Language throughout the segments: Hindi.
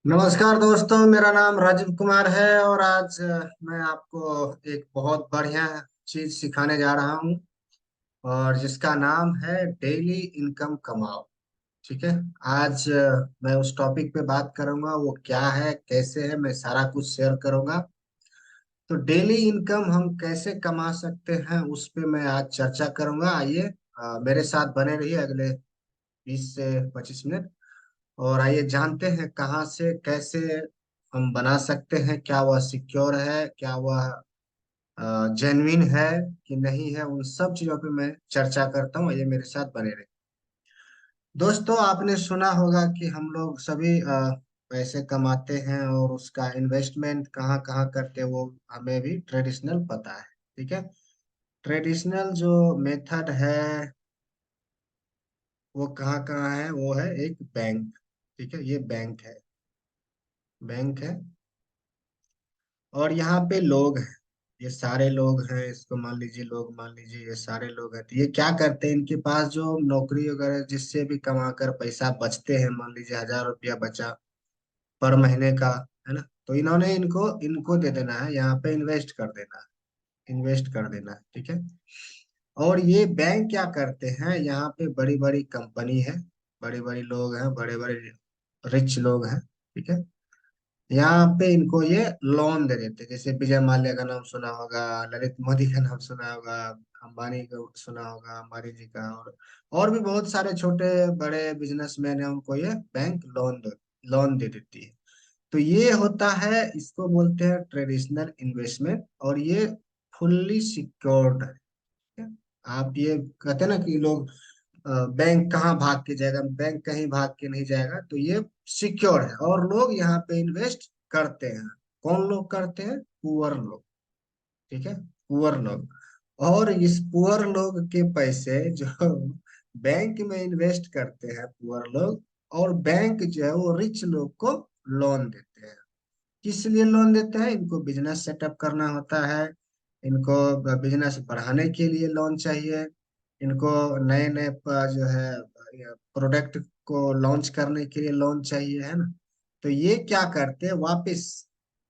नमस्कार दोस्तों, मेरा नाम राजीव कुमार है और आज मैं आपको एक बहुत बढ़िया चीज सिखाने जा रहा हूँ और जिसका नाम है डेली इनकम कमाओ। ठीक है। आज मैं उस टॉपिक पे बात करूंगा, वो क्या है, कैसे है, मैं सारा कुछ शेयर करूंगा। तो डेली इनकम हम कैसे कमा सकते हैं उस पे मैं आज चर्चा करूंगा। आइए मेरे साथ बने रहिए अगले 20 से 25 मिनट और आइए जानते हैं कहाँ से कैसे हम बना सकते हैं, क्या वह सिक्योर है, क्या वह जेन्युइन है कि नहीं है। उन सब चीजों पे मैं चर्चा करता हूँ, आइए मेरे साथ बने रहिए। दोस्तों, आपने सुना होगा कि हम लोग सभी पैसे कमाते हैं और उसका इन्वेस्टमेंट कहाँ कहाँ करते हैं वो हमें भी ट्रेडिशनल पता है। ठीक है। ट्रेडिशनल जो मेथड है वो कहाँ कहाँ है, वो है एक बैंक। ठीक है, ये बैंक है, बैंक है। और यहाँ पे लोग हैं, ये सारे लोग हैं, इसको मान लीजिए, लोग मान लीजिए ये सारे लोग हैं। तो ये क्या करते हैं, इनके पास जो नौकरी वगैरह जिससे भी कमाकर पैसा बचते हैं, मान लीजिए 1,000 रुपया बचा पर महीने का, है ना, तो इन्होंने इनको इनको दे देना है, यहाँ पे इन्वेस्ट कर देना है, इन्वेस्ट कर देना है। ठीक है। और ये बैंक क्या करते हैं, यहाँ पे बड़ी बड़ी कंपनी है, बड़े बड़े लोग हैं, बड़े बड़े रिच लोग हैं। ठीक है। यहाँ पे इनको ये लोन दे देते हैं। जैसे विजय माल्या का नाम सुना होगा, ललित मोदी का नाम सुना होगा, अंबानी का सुना होगा, अंबानी जी का, और भी बहुत सारे छोटे बड़े बिजनेसमैन है, उनको ये बैंक लोन दे देती है। तो ये होता है, इसको बोलते हैं ट्रेडिशनल इन्वेस्टमेंट, और ये फुल्ली सिक्योर्ड है। आप ये कहते हैं ना कि लोग बैंक कहाँ भाग के जाएगा, बैंक कहीं भाग के नहीं जाएगा, तो ये सिक्योर है और लोग यहाँ पे इन्वेस्ट करते हैं। कौन लोग करते हैं? पुअर लोग। ठीक है, पुअर लोग। और इस पुअर लोग के पैसे जो बैंक में इन्वेस्ट करते हैं पुअर लोग, और बैंक जो है वो रिच लोग को लोन देते हैं। किस लिए लोन देते हैं? इनको बिजनेस सेटअप करना होता है, इनको बिजनेस बढ़ाने के लिए लोन चाहिए, इनको नए नए जो है प्रोडक्ट को लॉन्च करने के लिए लोन चाहिए, है ना। तो ये क्या करते हैं, वापिस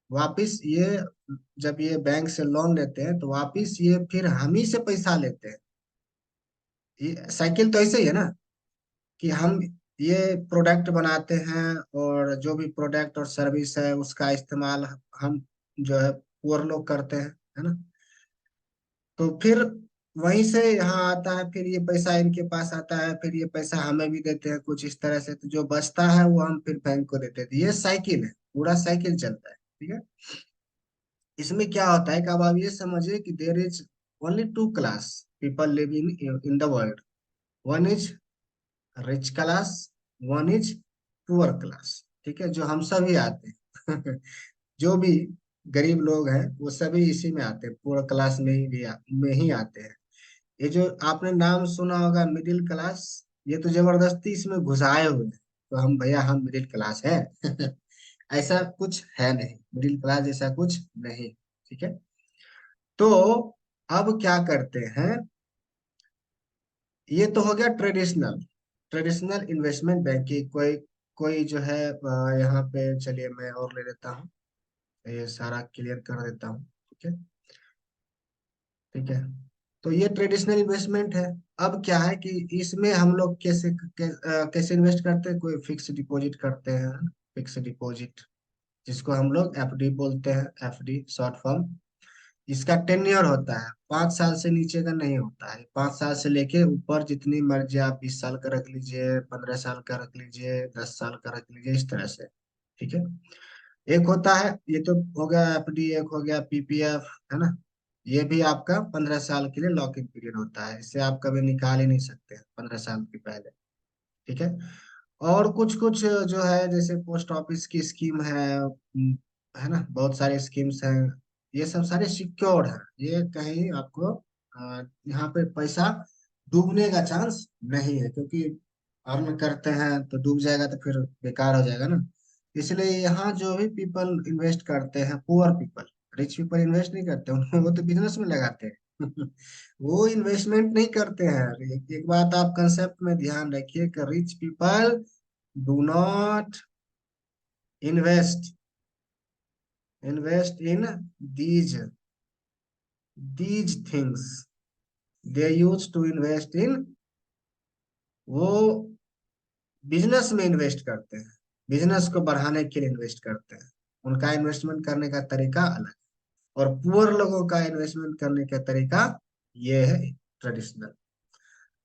वापिस ये जब ये बैंक से लोन लेते हैं तो वापिस ये फिर हम ही से पैसा लेते हैं। ये साइकिल तो ऐसे ही है ना, कि हम ये प्रोडक्ट बनाते हैं और जो भी प्रोडक्ट और सर्विस है उसका इस्तेमाल हम जो है पुअर लोग करते हैं, है ना। तो फिर वहीं से यहाँ आता है, फिर ये पैसा इनके पास आता है, फिर ये पैसा हमें भी देते हैं कुछ इस तरह से। तो जो बचता है वो हम फिर बैंक को देते हैं। तो ये साइकिल है, पूरा साइकिल चलता है। ठीक है। इसमें क्या होता है कि अब आप ये समझिए कि there is only two class people live in in the world. One is rich class, one is poor class. ठीक है, जो हम सभी आते हैं जो भी गरीब लोग हैं वो सभी इसी में आते हैं, पुअर क्लास में ही में ही आते हैं। ये जो आपने नाम सुना होगा मिडिल क्लास, ये तो जबरदस्ती इसमें घुसाए हुए हैं। तो हम भैया हम मिडिल क्लास है ऐसा कुछ है नहीं, मिडिल क्लास जैसा कुछ नहीं। ठीक है। तो अब क्या करते हैं, ये तो हो गया ट्रेडिशनल ट्रेडिशनल इन्वेस्टमेंट बैंकिंग। कोई कोई जो है यहाँ पे चलिए मैं और ले लेता हूँ, ये सारा क्लियर कर देता हूँ। ठीक है। ठीक है। तो ये ट्रेडिशनल इन्वेस्टमेंट है। अब क्या है कि इसमें हम लोग कैसे इन्वेस्ट करते हैं, कोई फिक्स डिपॉजिट करते हैं, फिक्स डिपॉजिट जिसको हम लोग एफडी बोलते हैं, एफडी शॉर्ट फॉर्म। इसका टेन्योर होता है 5 साल से नीचे का नहीं होता है। 5 साल से लेके ऊपर जितनी मर्जी आप 20 साल का रख लीजिए, 15 साल का रख लीजिए, 10 साल का रख लीजिए, इस तरह से। ठीक है। एक होता है, ये तो हो गया एफडी, एक हो गया पीपीएफ, है ना। ये भी आपका 15 साल के लिए लॉक इन पीरियड होता है, इससे आप कभी निकाल ही नहीं सकते 15 साल के पहले। ठीक है। और कुछ कुछ जो है, जैसे पोस्ट ऑफिस की स्कीम है ना, बहुत सारे स्कीम्स हैं। ये सब सारे सिक्योर्ड हैं, ये कहीं आपको यहाँ पे पैसा डूबने का चांस नहीं है, क्योंकि अर्न करते हैं तो डूब जाएगा तो फिर बेकार हो जाएगा ना। इसलिए यहाँ जो भी पीपल इन्वेस्ट करते हैं, poor people, rich people invest नहीं करते वो तो बिजनेस में लगाते हैं वो इन्वेस्टमेंट नहीं करते हैं। एक बात आप कंसेप्ट में ध्यान रखिए कि rich people do not invest invest in these these things, they use to invest in, वो बिजनेस में इन्वेस्ट करते हैं, बिजनेस को बढ़ाने के लिए इन्वेस्ट करते हैं। उनका इन्वेस्टमेंट करने का तरीका अलग, और पुअर लोगों का इन्वेस्टमेंट करने का तरीका ये है ट्रेडिशनल।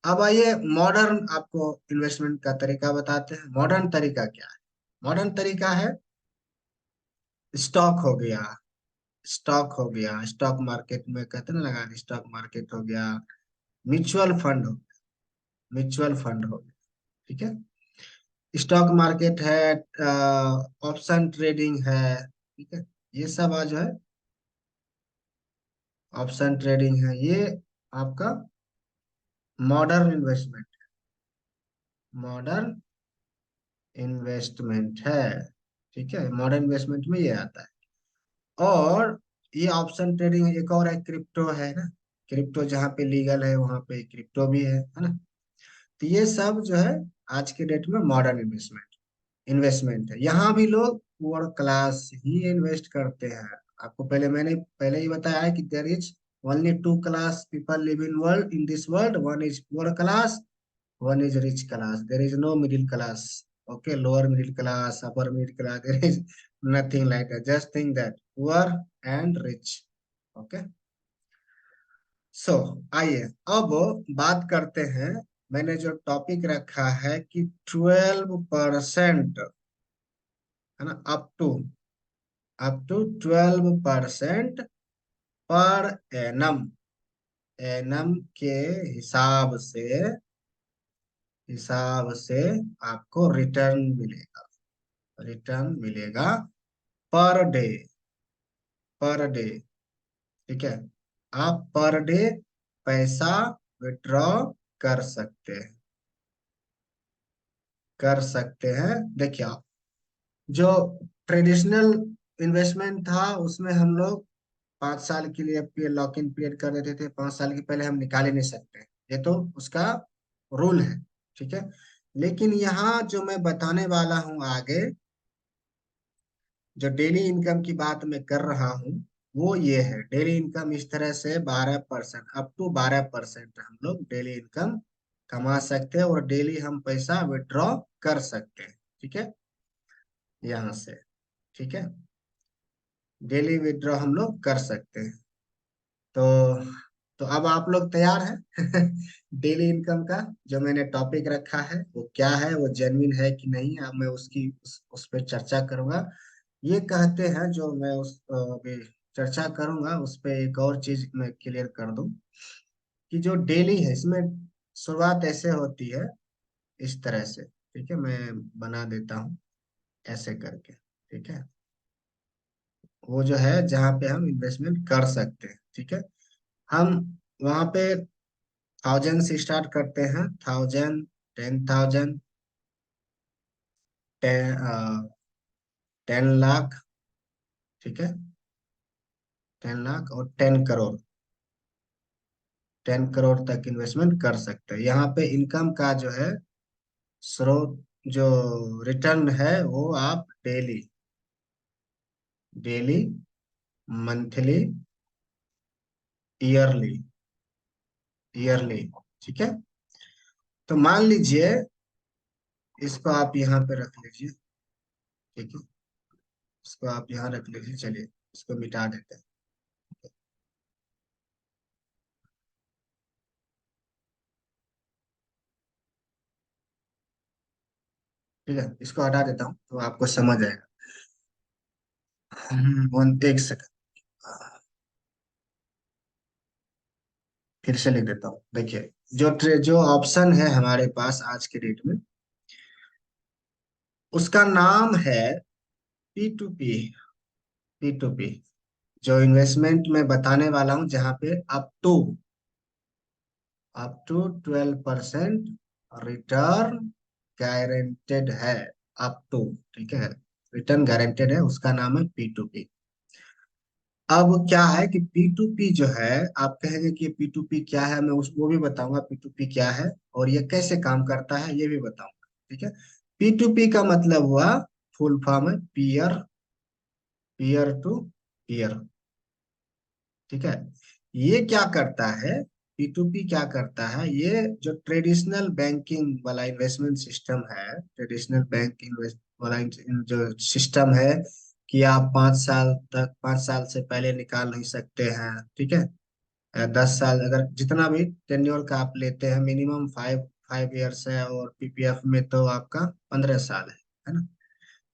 अब आइए मॉडर्न आपको इन्वेस्टमेंट का तरीका बताते हैं। मॉडर्न तरीका क्या है? मॉडर्न तरीका है स्टॉक हो गया, स्टॉक हो गया, स्टॉक मार्केट में कहते हैं ना लगा, स्टॉक मार्केट हो गया, म्यूचुअल फंड हो, म्यूचुअल फंड हो गया, ठीक है। स्टॉक मार्केट है, ऑप्शन ट्रेडिंग है, ठीक है। ये सब आज है, ऑप्शन ट्रेडिंग है, ये आपका मॉडर्न इन्वेस्टमेंट, मॉडर्न इन्वेस्टमेंट है, ठीक है। मॉडर्न इन्वेस्टमेंट में ये आता है। और ये ऑप्शन ट्रेडिंग, एक और है क्रिप्टो है ना, क्रिप्टो जहाँ पे लीगल है वहां पे क्रिप्टो भी है ना। तो ये सब जो है आज के डेट में मॉडर्न इन्वेस्टमेंट इन्वेस्टमेंट है। यहाँ भी लोग पुअर क्लास ही इन्वेस्ट करते हैं। आपको मैंने पहले ही बताया है कि there is only two class people live in world, in this world, one is poor class, one is rich class, there is no middle class, okay, lower middle class, upper middle class, there is nothing like that, just think that poor and rich, okay। सो आइए अब बात करते हैं। मैंने जो टॉपिक रखा है कि 12%, है ना, up to 12% per annum, annum के हिसाब से, आपको रिटर्न मिलेगा, रिटर्न मिलेगा पर डे, पर डे, ठीक है। आप पर डे पैसा विड्रॉ कर सकते हैं, कर सकते हैं। देखिए आप, जो ट्रेडिशनल इन्वेस्टमेंट था उसमें हम लोग 5 साल के लिए लॉक इन पीरियड कर देते थे, 5 साल के पहले हम निकाल ही नहीं सकते, ये तो उसका रूल है, ठीक है। लेकिन यहाँ जो मैं बताने वाला हूँ आगे, जो डेली इनकम की बात मैं कर रहा हूँ, वो ये है। डेली इनकम इस तरह से 12%, अप टू 12% हम लोग डेली इनकम कमा सकते हैं, और डेली हम पैसा विड्रॉ कर सकते हैं, ठीक है, यहाँ से, ठीक है। डेली विड्रॉ हम लोग कर सकते हैं। तो अब आप लोग तैयार हैं डेली इनकम का जो मैंने टॉपिक रखा है वो क्या है, वो जेन्युइन है कि नहीं, अब मैं उस पर चर्चा करूंगा। ये कहते हैं, जो मैं अभी चर्चा करूंगा उस पे एक और चीज मैं क्लियर कर दूं, कि जो डेली है इसमें शुरुआत ऐसे होती है, इस तरह से, ठीक है। मैं बना देता हूँ ऐसे करके, ठीक है। वो जो है जहाँ पे हम इन्वेस्टमेंट कर सकते हैं, ठीक है। हम वहाँ पे 1000 से स्टार्ट करते हैं, 1000, 10,000, 10 लाख, ठीक है, 10 लाख और 10 करोड़, 10 करोड़ तक इन्वेस्टमेंट कर सकते हैं। यहाँ पे इनकम का जो है स्रोत, जो रिटर्न है वो आप daily, daily, monthly, yearly, yearly, ठीक है। तो मान लीजिए इसको आप यहाँ पे रख लीजिए, ठीक है, इसको आप यहाँ रख लीजिए, चलिए इसको मिटा देते हैं, ठीक है, इसको हटा देता हूँ तो आपको समझ आएगा। एक सेकंड, फिर से लिख देता हूँ। देखिए, जो ऑप्शन है हमारे पास आज के डेट में, उसका नाम है P2P, P2P। जो इन्वेस्टमेंट मैं बताने वाला हूँ जहाँ पे अप टू 12% रिटर्न गारंटेड है, अप टू, ठीक है, रिटर्न गारंटेड है, उसका नाम है P2P। अब क्या है कि P2P जो है, आप कहेंगे कि P2P क्या है, मैं वो भी बताऊंगा P2P क्या है और ये कैसे काम करता है, ये भी बताऊंगा, ठीक है। P2P का मतलब हुआ फुल फॉर्म है पीयर टू पीयर। ठीक है। ये क्या करता है, P2P क्या करता है, ये जो ट्रेडिशनल बैंकिंग वाला इन्वेस्टमेंट सिस्टम है, ट्रेडिशनल बैंक इन्वेस्ट वाला जो सिस्टम है कि आप 5 साल तक, 5 साल से पहले निकाल नहीं सकते हैं, ठीक है। 10 साल, अगर जितना भी टेन्योर का आप लेते हैं, मिनिमम 5 5 ईयर्स है, और PPF में तो आपका 15 साल है ना।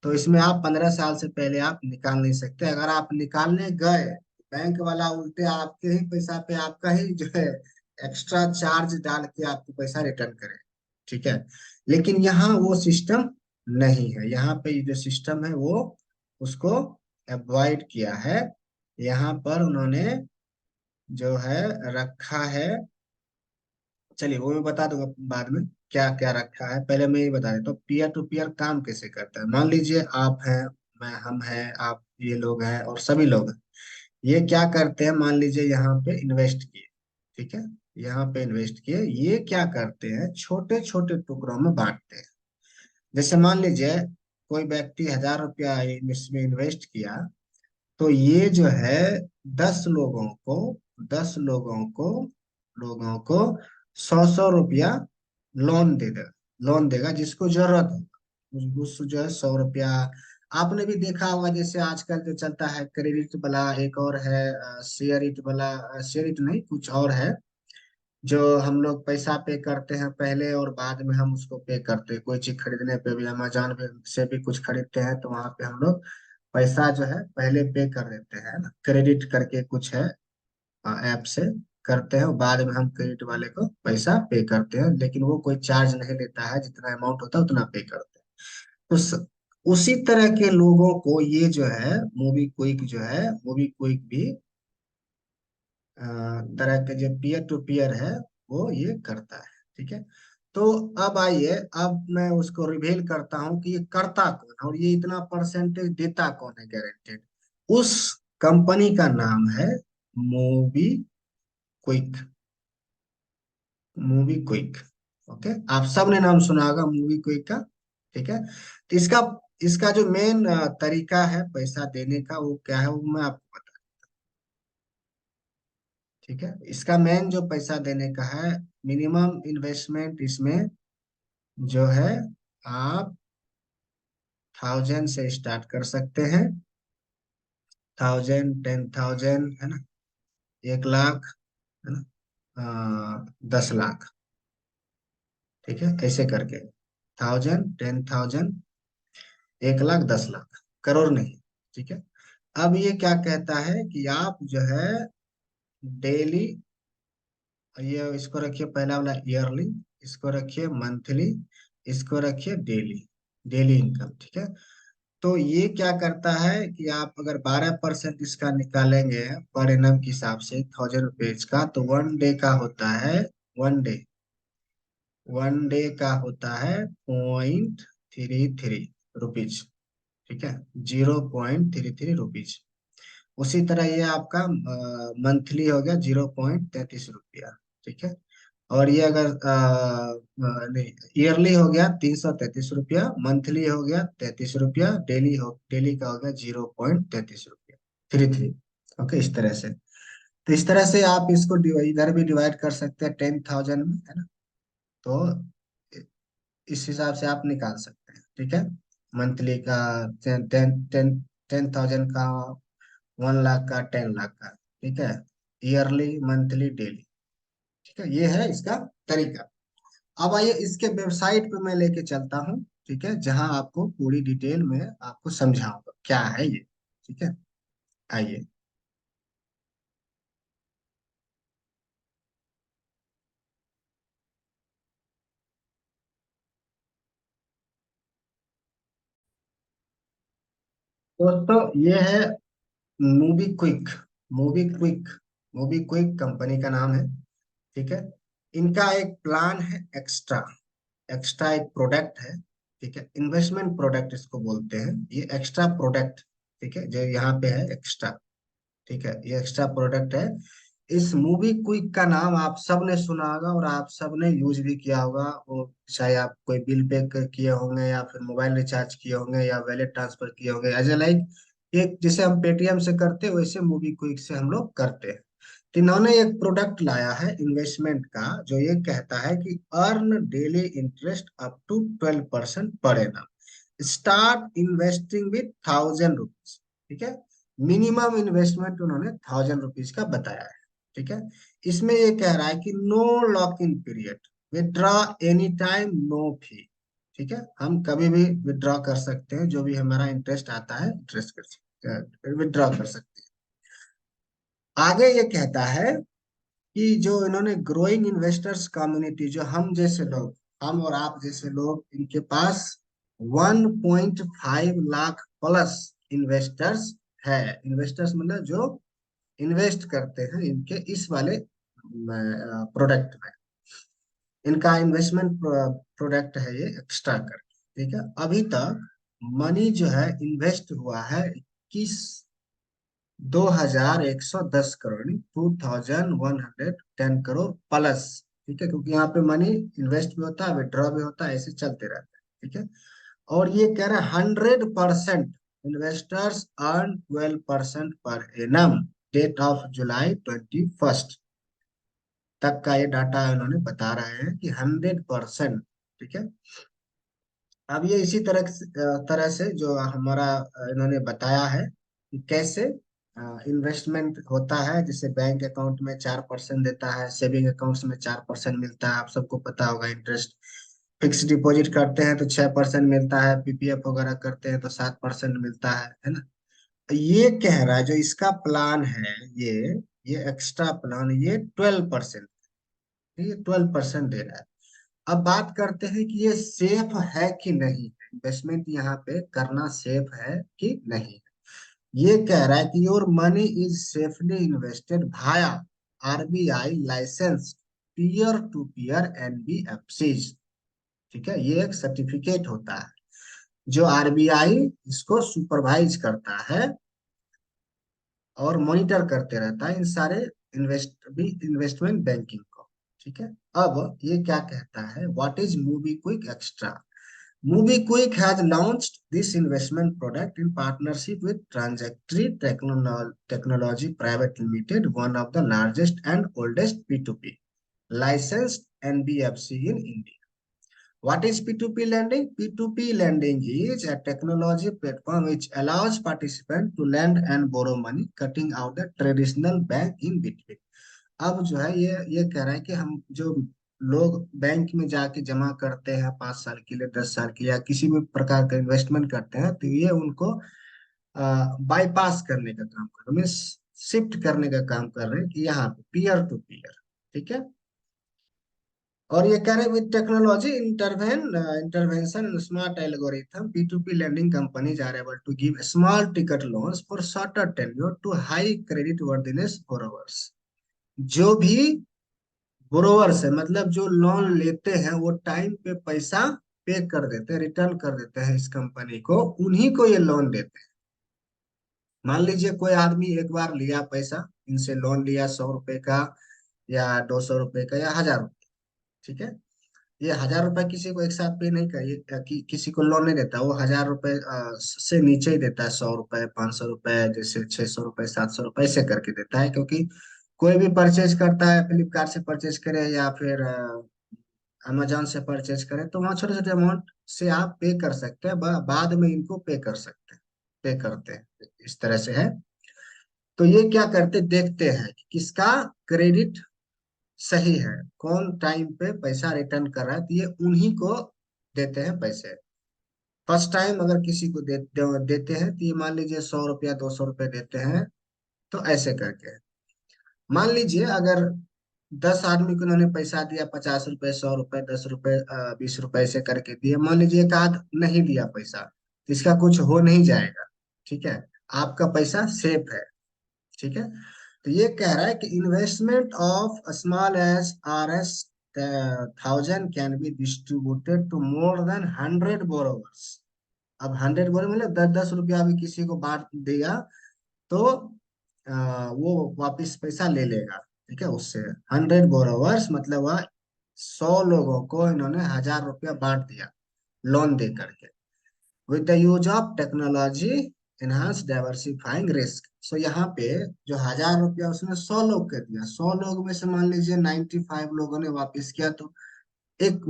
तो इसमें आप 15 साल से पहले आप निकाल नहीं सकते। अगर आप निकालने गए, बैंक वाला उल्टे आपके ही पैसा पे आपका ही जो है एक्स्ट्रा चार्ज डाल के आपको पैसा रिटर्न करे। ठीक है। लेकिन यहाँ वो सिस्टम नहीं है, यहाँ पे जो सिस्टम है वो उसको अवॉइड किया है। यहाँ पर उन्होंने जो है रखा है, चलिए वो मैं बता दूंगा बाद में क्या क्या रखा है, पहले मैं ये बता देता हूँ पीयर टू पीयर काम कैसे करता है। मान लीजिए आप हैं, मैं, हम हैं, आप, ये लोग हैं और सभी लोग हैं। ये क्या करते हैं, मान लीजिए यहाँ पे इन्वेस्ट किए, ठीक है, यहाँ पे इन्वेस्ट किए, ये क्या करते हैं, छोटे छोटे टुकड़ों में बांटते हैं। जैसे मान लीजिए कोई व्यक्ति 1000 रुपया इसमें इन्वेस्ट किया, तो ये जो है 10 लोगों को, 10 लोगों को 100 100 रुपया लोन दे देगा, लोन देगा जिसको जरूरत हो। उस जो है 100 रुपया, आपने भी देखा होगा जैसे आजकल जो चलता है क्रेडिट वाला, एक और है शेयर इट वाला, शेयर इट नहीं कुछ और है, जो हम लोग पैसा पे करते हैं पहले और बाद में हम उसको पे करते हैं। कोई चीज खरीदने पे भी, अमेजोन पे से भी कुछ खरीदते हैं तो वहां पे हम लोग पैसा जो है पहले पे कर देते हैं ना, क्रेडिट करके कुछ है ऐप से करते हैं, बाद में हम क्रेडिट वाले को पैसा पे करते हैं, लेकिन वो कोई चार्ज नहीं लेता है, जितना अमाउंट होता है उतना पे करते हैं। तो उसी तरह के लोगों को ये जो है मूवी क्विक जो है, मूवी क्विक भी अ, तरह के जो पीयर टू पीयर है वो ये करता है। ठीक है। तो अब आइए, अब मैं उसको रिवील करता हूँ कि ये करता कौन है और ये इतना परसेंटेज देता कौन है गारंटेड। उस कंपनी का नाम है movie quick, movie quick. Okay, आप सबने नाम सुना होगा मूवी क्विक का। ठीक है। तो इसका इसका जो मेन तरीका है पैसा देने का वो क्या है, वो मैं आपको बता। ठीक है। इसका मेन जो पैसा देने का है, मिनिमम इन्वेस्टमेंट इसमें जो है आप 1000 से स्टार्ट कर सकते हैं, 1000, 10,000 है ना, 1 लाख है ना, 10 लाख। ठीक है, ऐसे करके 1000, 10,000, 1 लाख, 10 लाख, करोड़ नहीं। ठीक है। अब ये क्या कहता है कि आप जो है डेली, ये इसको रखिए पहला वाला ईयरली, इसको रखिए मंथली, इसको रखिए डेली, डेली इनकम। ठीक है। तो ये क्या करता है कि आप अगर 12% इसका निकालेंगे पर एनम के हिसाब से 1000 रुपीज का, तो 1 डे का होता है, वन डे, 1 डे का होता है 0.33 रुपीज। ठीक है, 0.33 रुपीज। उसी तरह ये आपका मंथली हो गया 0.33 रुपया। ठीक है। और ये अगर नहीं, ईयरली हो गया 333 रुपया, मंथली हो गया 33 रुपया, डेली का हो गया 0.33 रुपया, 33। ओके, इस तरह से। तो इस तरह से आप इसको इधर भी डिवाइड कर सकते हैं 10,000 में, है ना। तो इस हिसाब से आप निकाल सकते हैं। ठीक है। मंथली का 10,000 का, 1 लाख का, 10 लाख का। ठीक है। Yearly, monthly, daily. ठीक है, ये है इसका तरीका। अब आइए इसके वेबसाइट पे मैं लेके चलता हूँ, ठीक है, जहां आपको पूरी डिटेल में आपको समझाऊंगा क्या है ये। ठीक है, आइए। दोस्तों ये है movie quick, movie quick, movie quick company का नाम है। ठीक है। इनका एक प्लान है एक्स्ट्रा, एक्स्ट्रा एक प्रोडक्ट है। ठीक है, इन्वेस्टमेंट प्रोडक्ट इसको बोलते हैं, ये एक्स्ट्रा प्रोडक्ट। ठीक है, जो यहाँ पे है एक्स्ट्रा। ठीक है, ये एक्स्ट्रा प्रोडक्ट है। इस मूवी क्विक का नाम आप सब ने सुना होगा और आप सब ने यूज भी किया होगा। वो चाहे आप कोई बिल पे किए होंगे या फिर मोबाइल रिचार्ज किए होंगे या वैलेट ट्रांसफर किए होंगे, एज ए लाइक एक जैसे हम पेटीएम से करते हैं वैसे मूवी क्विक से हम लोग करते हैं। तो इन्होंने एक प्रोडक्ट लाया है इन्वेस्टमेंट का, जो ये कहता है कि earn daily interest up to 12% per annum, start investing with 1000 rupees. ठीक है, मिनिमम इन्वेस्टमेंट उन्होंने 1000 रुपीज का बताया है। ठीक है, इसमें ये कह रहा है कि no lock in period, withdraw any time, no fee. ठीक है, हम कभी भी विदड्रॉ कर सकते हैं, जो भी हमारा इंटरेस्ट आता है इंटरेस्ट कर विदड्रॉ कर सकते हैं। आगे ये कहता है कि जो इन्होंने ग्रोइंग इन्वेस्टर्स कम्युनिटी, जो हम जैसे लोग, हम और आप जैसे लोग, इनके पास 1.5 लाख प्लस इन्वेस्टर्स है। इन्वेस्टर्स मतलब जो इन्वेस्ट करते हैं इनके इस वाले प्रोडक्ट में। इनका इन्वेस्टमेंट प्रोडक्ट है ये एक्स्ट्रा कर। ठीक है, अभी तक मनी जो है इन्वेस्ट हुआ है 21,110 करोड़, 2110 करोड़ प्लस। ठीक है, क्योंकि यहाँ पे मनी इन्वेस्ट भी होता है, विड्रॉ भी होता है, ऐसे चलते रहता है। ठीक है, और ये कह रहा है 100% investors earn 12% per annum, date of July 21 तक का ये डाटा उन्होंने बता रहे हैं कि 100%। ठीक है, अब ये इसी तरह से जो हमारा इन्होंने बताया है कि कैसे इन्वेस्टमेंट होता है। जैसे बैंक अकाउंट में 4% देता है, सेविंग अकाउंट्स में 4% मिलता है, आप सबको पता होगा इंटरेस्ट। फिक्स डिपॉजिट करते हैं तो 6% मिलता है, पीपीएफ वगैरह करते हैं तो 7% मिलता है ना। ये कह रहा है जो इसका प्लान है, ये एक्स्ट्रा प्लान, ये 12%, ये 12% दे रहा है। अब बात करते हैं कि ये सेफ है कि नहीं है, इन्वेस्टमेंट यहाँ पे करना सेफ है कि नहीं है। ये कह रहा है कि your money is safely invested via RBI licence peer to peer NBFCs. ठीक है, ये एक सर्टिफिकेट होता है जो आरबीआई इसको सुपरवाइज करता है और मॉनिटर करते रहता है इन सारे इन्वेस्टमेंट बैंकिंग को। ठीक है, अब ये क्या कहता है, what is movie quick extra. MobiKwik has launched this investment product in partnership with Trajectory Technology Private Limited, one of the largest and oldest P2P licensed NBFC in India. What is P2P lending? P2P lending is a technology platform which allows participants to lend and borrow money, cutting out the traditional bank in between. अब जो है ये कह रहा है कि हम जो लोग बैंक में जाके जमा करते हैं 5 साल के लिए, 10 साल के लिए, या किसी भी प्रकार का इन्वेस्टमेंट करते हैं, तो ये उनको बाईपास करने का काम कर रहे हैं, मीन्स शिफ्ट करने का काम कर रहे हैं कि यहाँ पे पीयर टू पीयर। ठीक है, और ये कह रहे हैं with technology intervention smart algorithm P2P lending companies are able to give small ticket loans for shorter tenure to high credit worthiness borrowers। जो भी बोरोवर्स है, मतलब जो लोन लेते हैं, वो टाइम पे पैसा पे कर देते हैं, रिटर्न कर देते हैं इस कंपनी को, उन्हीं को ये लोन देते हैं। मान लीजिए कोई आदमी एक बार लिया पैसा, इनसे लोन लिया 100 रुपए का या 200 रुपए का या 1000 रुपए। ठीक है, ये 1000 रुपए किसी को एक साथ पे नहीं कर, किसी को लोन नहीं देता, वो 1000 रुपए से नीचे ही देता है, 100 रुपए, 500 रुपए, जैसे 600 रुपए, 700 रुपए ऐसे करके देता है। क्योंकि कोई भी परचेज करता है, फ्लिपकार्ट से परचेज करे या फिर अमेजोन से परचेज करे, तो वहाँ छोटे छोटे अमाउंट से आप पे कर सकते हैं, बाद में इनको पे कर सकते हैं, पे करते हैं, इस तरह से है। तो ये क्या करते, देखते हैं कि किसका क्रेडिट सही है, कौन टाइम पे पैसा रिटर्न कर रहा है, तो ये उन्हीं को देते हैं पैसे। फर्स्ट टाइम अगर किसी को देते हैं तो ये मान लीजिए 100 रुपया 200 रुपये देते हैं, तो ऐसे करके मान लीजिए अगर 10 आदमी को उन्होंने पैसा दिया, 50 रुपए, 100 रुपए, 10 रुपए, 20 रुपए ऐसे करके दिए, मान लीजिए एक आध नहीं दिया पैसा, तो इसका कुछ हो नहीं जाएगा। ठीक है, आपका पैसा सेफ है। ठीक है, तो ये कह रहा है कि investment of small as RS 1000 can be distributed to more than 100 borrowers. अब 100 बोरो मतलब 10-10 रुपया भी किसी को बांट देगा तो वो वापिस पैसा ले लेगा। ठीक है, उससे 100 बोरोवर्स मतलब वह 100 लोगों को इन्होंने 1000 रुपया बांट दिया लोन दे करके। With the use of technology enhance diversifying risk. So यहाँ पे जो 1000 रुपया उसने 100 लोग कर दिया, 100 लोग में से मान लीजिए 95 लोगों ने वापस किया, तो एक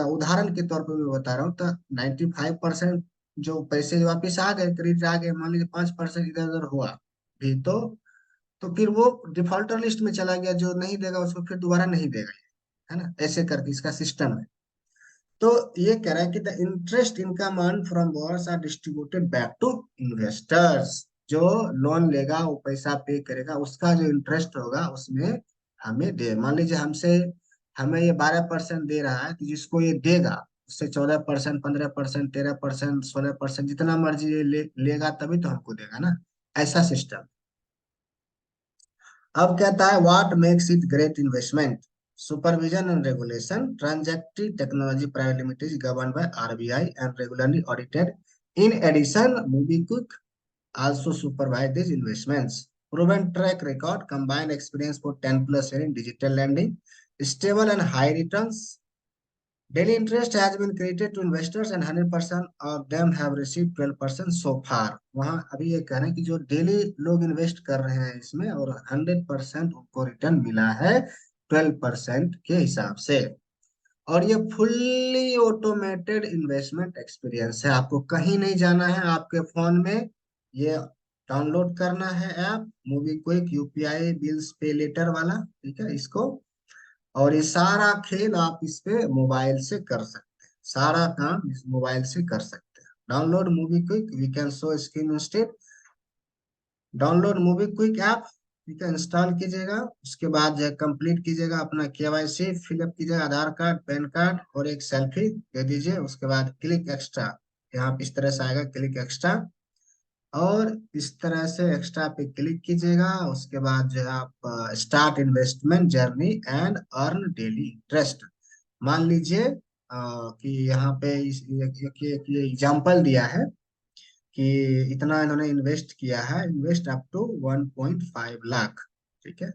उदाहरण के तौर पे मैं बता रहा हूँ, तो 95% जो पैसे वापस आ गए, क्रेडिट आ गए, मान लीजिए 5% इधर उधर हुआ भी, तो फिर वो डिफॉल्टर लिस्ट में चला गया, जो नहीं देगा उसको फिर दोबारा नहीं देगा, है ना, ऐसे करके इसका सिस्टम है। तो ये कह रहा है कि the interest income earn from bonus are distributed back to investors. जो लोन लेगा वो पैसा पे करेगा, उसका जो इंटरेस्ट होगा उसमें हमें दे, मान लीजिए हमसे हमें ये 12% दे रहा है, तो जिसको ये देगा उससे 14%, 15%, 13%, 16%, जितना मर्जी ये लेगा तभी तो हमको देगा ना, ऐसा सिस्टम। अब कहता है what makes it great investment, supervision and regulation, Transactree technology private limited is govern by RBI and regularly audited. In addition MobiKwik also supervise these investments. Proven track record, combined experience for 10 plus years in digital lending, stable and high returns. Daily interest has been credited to investors and 100% of them have received 12% so far. वहाँ अभी ये कह रहे हैं कि जो डेली लोग इन्वेस्ट कर रहे हैं इसमें, और 100% उनको रिटर्न मिला है 12% के हिसाब से। और ये फुल्ली ऑटोमेटेड इन्वेस्टमेंट एक्सपीरियंस है, आपको कहीं नहीं जाना है, आपके फोन में ये डाउनलोड करना है ऐप MobiKwik UPI बिल्स पे लेटर वाला, ठीक है, इसको। और ये सारा खेल आप इस पे मोबाइल से कर सकते हैं, सारा काम इस मोबाइल से कर सकते हैं। Download MobiKwik, we can show screen instead. Download MobiKwik app, ठीक है, इंस्टॉल कीजिएगा, उसके बाद जो है कंप्लीट कीजिएगा अपना KYC, फिलअप कीजिएगा आधार कार्ड, पैन कार्ड और एक सेल्फी दे दीजिए। उसके बाद क्लिक एक्स्ट्रा, यहाँ पे इस तरह से आएगा क्लिक एक्स्ट्रा, और इस तरह से एक्स्ट्रा पे क्लिक कीजिएगा। उसके बाद जो है आप start investment journey and earn daily interest. मान लीजिए कि यहाँ पे ये एग्जांपल दिया है कि इतना इन्होंने इन्वेस्ट किया है, इन्वेस्ट अप टू 1.5 लाख, ठीक है।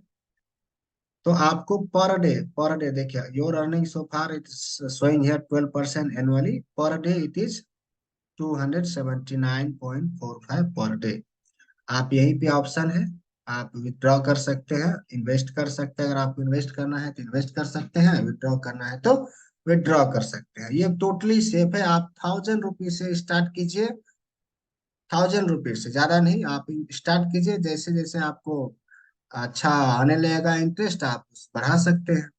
तो आपको पर डे देखिए, your earning so far it showing here 12% annually, per day it is 279.45 per day. आप यहीं पे ऑप्शन है, आप विथड्रॉ कर सकते हैं, इन्वेस्ट कर सकते हैं, अगर आपको इन्वेस्ट करना है तो इन्वेस्ट कर सकते हैं, विथड्रॉ करना है तो विथड्रॉ कर सकते हैं। ये टोटली सेफ है। आप 1000 रुपीज से स्टार्ट कीजिए, 1000 रुपीज से ज्यादा नहीं, आप स्टार्ट कीजिए, जैसे जैसे आपको अच्छा आने लगेगा इंटरेस्ट आप बढ़ा सकते हैं।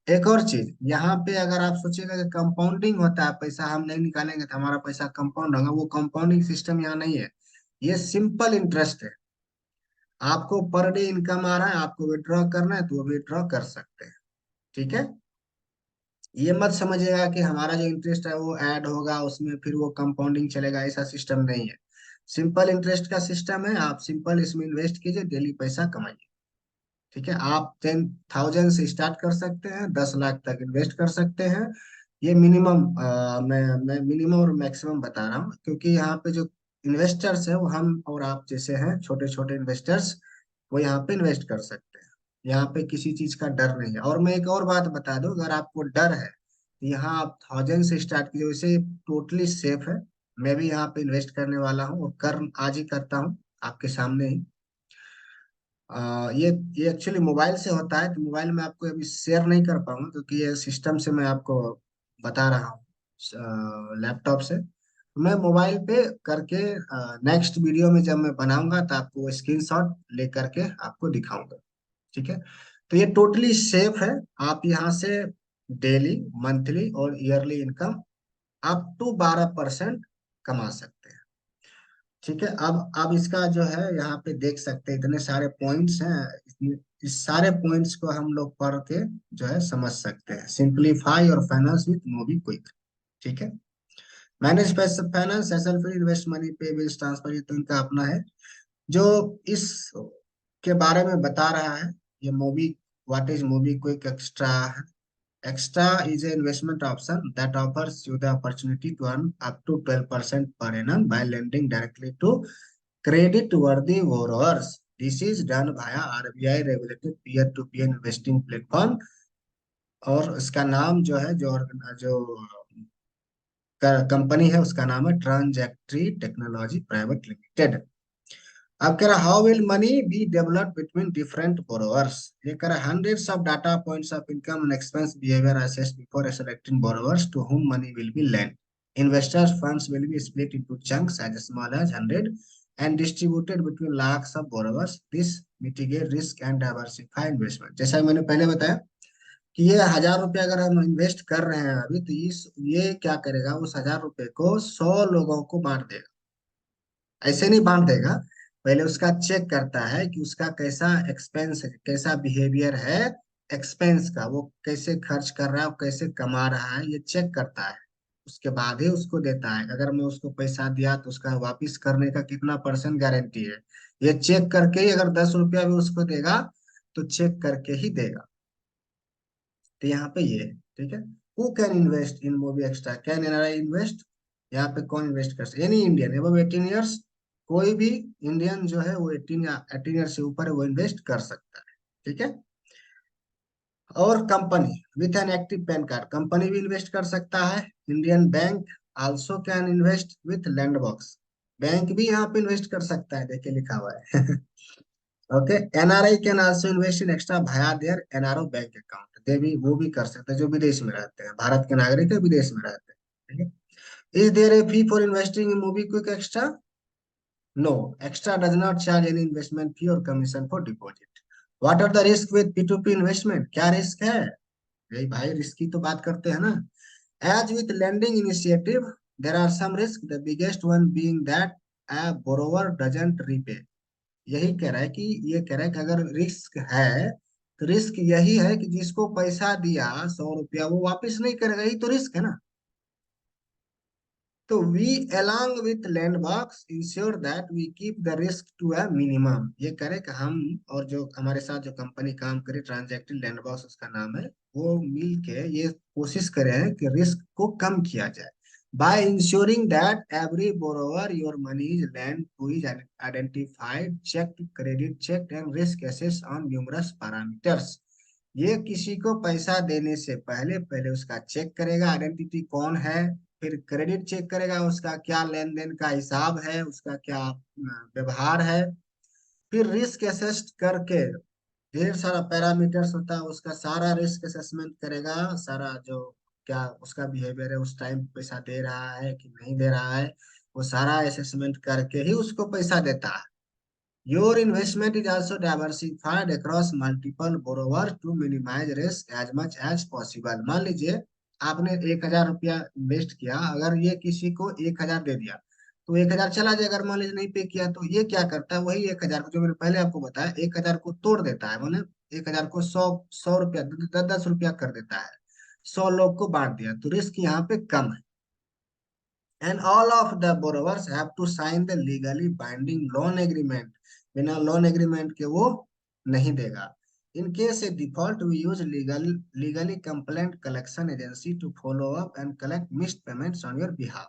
एक और चीज यहाँ पे, अगर आप सोचिएगा कि कंपाउंडिंग होता है, पैसा हम नहीं निकालेंगे तो हमारा पैसा कंपाउंड होगा, वो कंपाउंडिंग सिस्टम यहाँ नहीं है, ये सिंपल इंटरेस्ट है। आपको पर डे इनकम आ रहा है, आपको विड्रॉ करना है तो विड्रॉ कर सकते हैं, ठीक है। ये मत समझिएगा कि हमारा जो इंटरेस्ट है वो ऐड होगा उसमें फिर वो कंपाउंडिंग चलेगा, ऐसा सिस्टम नहीं है। सिंपल इंटरेस्ट का सिस्टम है, आप सिंपल इसमें इन्वेस्ट कीजिए, डेली पैसा कमाइए, ठीक है। आप 10,000 से स्टार्ट कर सकते हैं, 10 लाख तक इन्वेस्ट कर सकते हैं। ये मिनिमम, मैं मिनिमम और मैक्सिमम बता रहा हूँ, क्योंकि यहाँ पे जो इन्वेस्टर्स है वो हम और आप जैसे हैं, छोटे छोटे इन्वेस्टर्स, वो यहाँ पे इन्वेस्ट कर सकते हैं। यहाँ पे किसी चीज का डर नहीं है। और मैं एक और बात बता दूं, अगर आपको डर है तो यहाँ आप 1000 से स्टार्ट कीजिए, वैसे टोटली सेफ है। मैं भी यहाँ पे इन्वेस्ट करने वाला हूँ और कर आज ही करता हूँ आपके सामने ही। ये एक्चुअली मोबाइल से होता है, तो मोबाइल में आपको अभी शेयर नहीं कर पाऊंगा, क्योंकि ये सिस्टम से मैं आपको बता रहा हूँ लैपटॉप से। मैं मोबाइल पे करके नेक्स्ट वीडियो में जब मैं बनाऊंगा तो आपको स्क्रीनशॉट ले करके आपको दिखाऊंगा, ठीक है। तो ये टोटली सेफ है। आप यहाँ से डेली, मंथली और ईयरली इनकम अप टू 12% कमा सकते हैं, ठीक है। अब इसका जो है यहाँ पे देख सकते हैं, इतने सारे पॉइंट्स हैं, इस सारे पॉइंट्स को हम लोग पढ़ के जो है समझ सकते हैं। Simplify your finance with MobiKwik, ठीक है। Manage finance, SL free, invest money, pay bills, transfer, ये तो इनका अपना है। जो इस के बारे में बता रहा है, ये Mobi what is MobiKwik extra. Extra is an investment option that offers you the opportunity to earn up to 12% per annum by lending directly to credit-worthy borrowers. This is done via RBI regulated peer to peer investing platform. और इसका नाम जो है, जो कंपनी है, उसका नाम है ट्रांजैक्टरी टेक्नोलॉजी प्राइवेट लिमिटेड। अब कह रहा how will money be developed between different borrowers. ये कह रहा hundreds of data points of income and expense behaviour assessed before selecting borrowers to whom money will be lent. Investors funds will be split into chunks as small as 100 and distributed between lakhs of borrowers. This mitigate risk and diversify investment. जैसा मैंने पहले बताया कि ये 1,000 रुपये अगर हम इन्वेस्ट कर रहे हैं अभी, तो इस ये क्या करेगा, उस 1,000 रुपये को 100 लोगों को बांट देगा। ऐसे नहीं बांट देगा, पहले उसका चेक करता है कि उसका कैसा एक्सपेंस है, कैसा बिहेवियर है एक्सपेंस का, वो कैसे खर्च कर रहा है, वो कैसे कमा रहा है, ये चेक करता है। उसके बाद ही उसको देता है। अगर मैं उसको पैसा दिया तो उसका वापस करने का कितना परसेंट गारंटी है, ये चेक करके ही, अगर 10 रुपया भी उसको देगा तो चेक करके ही देगा। तो यहाँ पे ये है, ठीक है। Who can invest in movie extra, can NRI invest. यहाँ पे कौन इन्वेस्ट कर सकते, एनी इंडियन एबव 18 ईयर्स, कोई भी इंडियन जो है वो 18 ईयर से ऊपर है, वो इन्वेस्ट कर सकता है, ठीक है। और company with an active pan card, company भी इन्वेस्ट कर सकता है। Indian bank also can invest with land box, bank भी यहाँ पे इन्वेस्ट कर सकता है, देखिए लिखा हुआ है। Okay, NRI can also invest in extra via their NRO bank account, they भी वो भी कर सकते हैं जो विदेश में रहते हैं, भारत के नागरिक है विदेश में रहते हैं, ठीक है। Is there a fee for investing in MobiKwik extra. No, extra does not charge any investment fee or commission for deposit. What are the risk with P2P investment, क्या रिस्क है, यही भाई रिस्क की तो बात करते हैं ना। As with lending initiative there are some risk, the biggest one being that a borrower doesn't repay। यही कह रहा है कि, ये कह रहा है कि अगर रिस्क है तो रिस्क यही है कि जिसको पैसा दिया 100 रुपया, वो वापस नहीं करेगा, यही तो रिस्क है ना। तो we along with landmarks insure that we keep the risk to a minimum. ये करे कि हम और जो हमारे साथ जो कंपनी काम करे, ट्रांजैक्टिव लैंडमार्क्स उसका नाम है, वो मिल के ये कोशिश करे हैं कि रिस्क को कम किया जाए। By insuring that every borrower your money is lent to is identified, check, credit check and risk assess on numerous parameters. ये किसी को पैसा देने से पहले पहले उसका चेक करेगा, आइडेंटिटी कौन है, फिर क्रेडिट चेक करेगा, उसका क्या लेन देन का हिसाब है, उसका क्या व्यवहार है, फिर रिस्क असेस्ट करके, ढेर सारा पैरामीटर्स होता है, उसका सारा रिस्क असेसमेंट करेगा, सारा जो क्या उसका बिहेवियर है, उस टाइम पैसा दे रहा है कि नहीं दे रहा है, वो सारा असेसमेंट करके ही उसको पैसा देता है। Your investment is also diversified across multiple borrowers to minimize risk as much as possible। मान लीजिए आपने 1,000 रुपया इन्वेस्ट किया, अगर ये किसी को 1,000 दे दिया तो 1,000 चला जाए, अगर मान लीजिए नहीं पे किया तो ये क्या करता है, वही 1,000 को, जो मैंने पहले आपको बताया, 1,000 को तोड़ देता है, माने 1,000 को 100 100 रुपया, 10 10 रुपया कर देता है, 100 लोग को बांट दिया, तो रिस्क यहाँ पे कम है। And all of the borrowers have to sign the legally binding loan agreement। बिना लोन एग्रीमेंट के वो नहीं देगा। In case a default, we use legally compliant collection agency to follow up and collect missed payments on your behalf।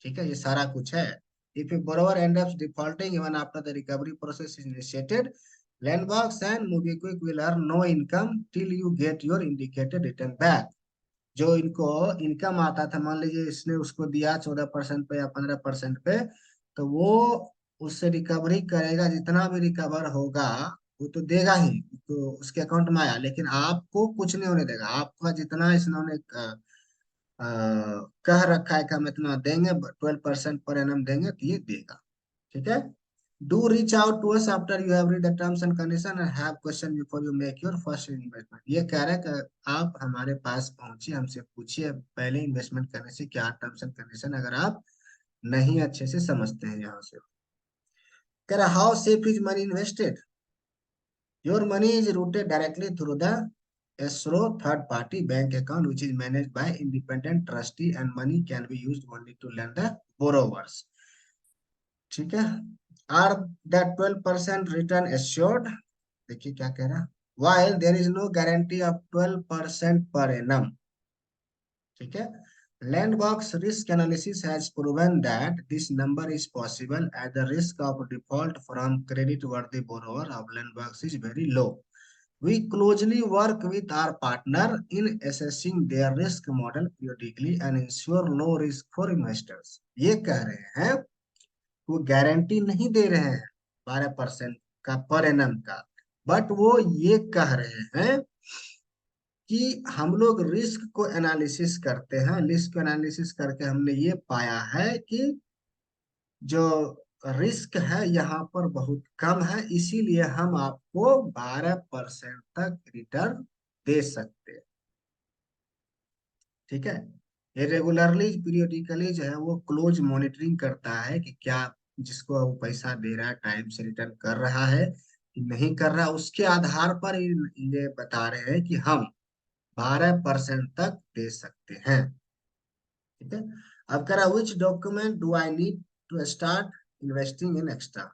ठीक है, ये सारा कुछ है। If a borrower ends up defaulting even after the recovery process is initiated, Landbox and MobiKwik will earn no income till you get your indicated return back। जो इनको इनकम आता था, मान लीजिए इसने उसको दिया 14% पे या 15% पे, तो वो उससे रिकवरी करेगा, जितना भी रिकवर होगा वो तो देगा ही, तो उसके अकाउंट में आया, लेकिन आपको कुछ नहीं होने देगा। आपका जितना इन्होंने कह रखा है कि हम इतना देंगे, 12% पर एनम देंगे, तो ये देगा, ठीक है। Do reach out to us after you have read the terms and condition and have question before you make your first investment। ये कह रहा है कि आप हमारे पास पहुंचिए, हमसे पूछिए पहले इन्वेस्टमेंट करने से क्या टर्म्स एंड कंडीशन, अगर आप नहीं अच्छे से समझते हैं यहाँ से। कह रहा how safe is money invested. Your money is rooted directly through the escrow third party bank account which is managed by independent trustee and money can be used only to lend the borrowers। ठीक है। आर द 12% रिटर्न एश्योर्ड, देखिए क्या कह रहा है, while there is no guarantee of 12% per annum। ठीक है, Landbox risk analysis has proven that this number is possible as the risk of default from credit-worthy borrower of Landbox is very low. We closely work with our partner in assessing their risk model periodically and ensure low risk for investors. ये कह रहे हैं वो गारंटी नहीं दे रहे हैं 12% का पर एनम का, बट वो ये कह रहे हैं कि हम लोग रिस्क को एनालिसिस करते हैं। रिस्क एनालिसिस करके हमने ये पाया है कि जो रिस्क है यहाँ पर बहुत कम है, इसीलिए हम आपको 12% तक रिटर्न दे सकते हैं। ठीक है, ये रेगुलरली पीरियोडिकली जो है वो क्लोज मॉनिटरिंग करता है कि क्या जिसको वो पैसा दे रहा है टाइम से रिटर्न कर रहा है कि नहीं कर रहा, उसके आधार पर ये बता रहे हैं कि हम 12% तक दे सकते हैं। ठीक है, अब कह रहा which document do I need to start investing in extra.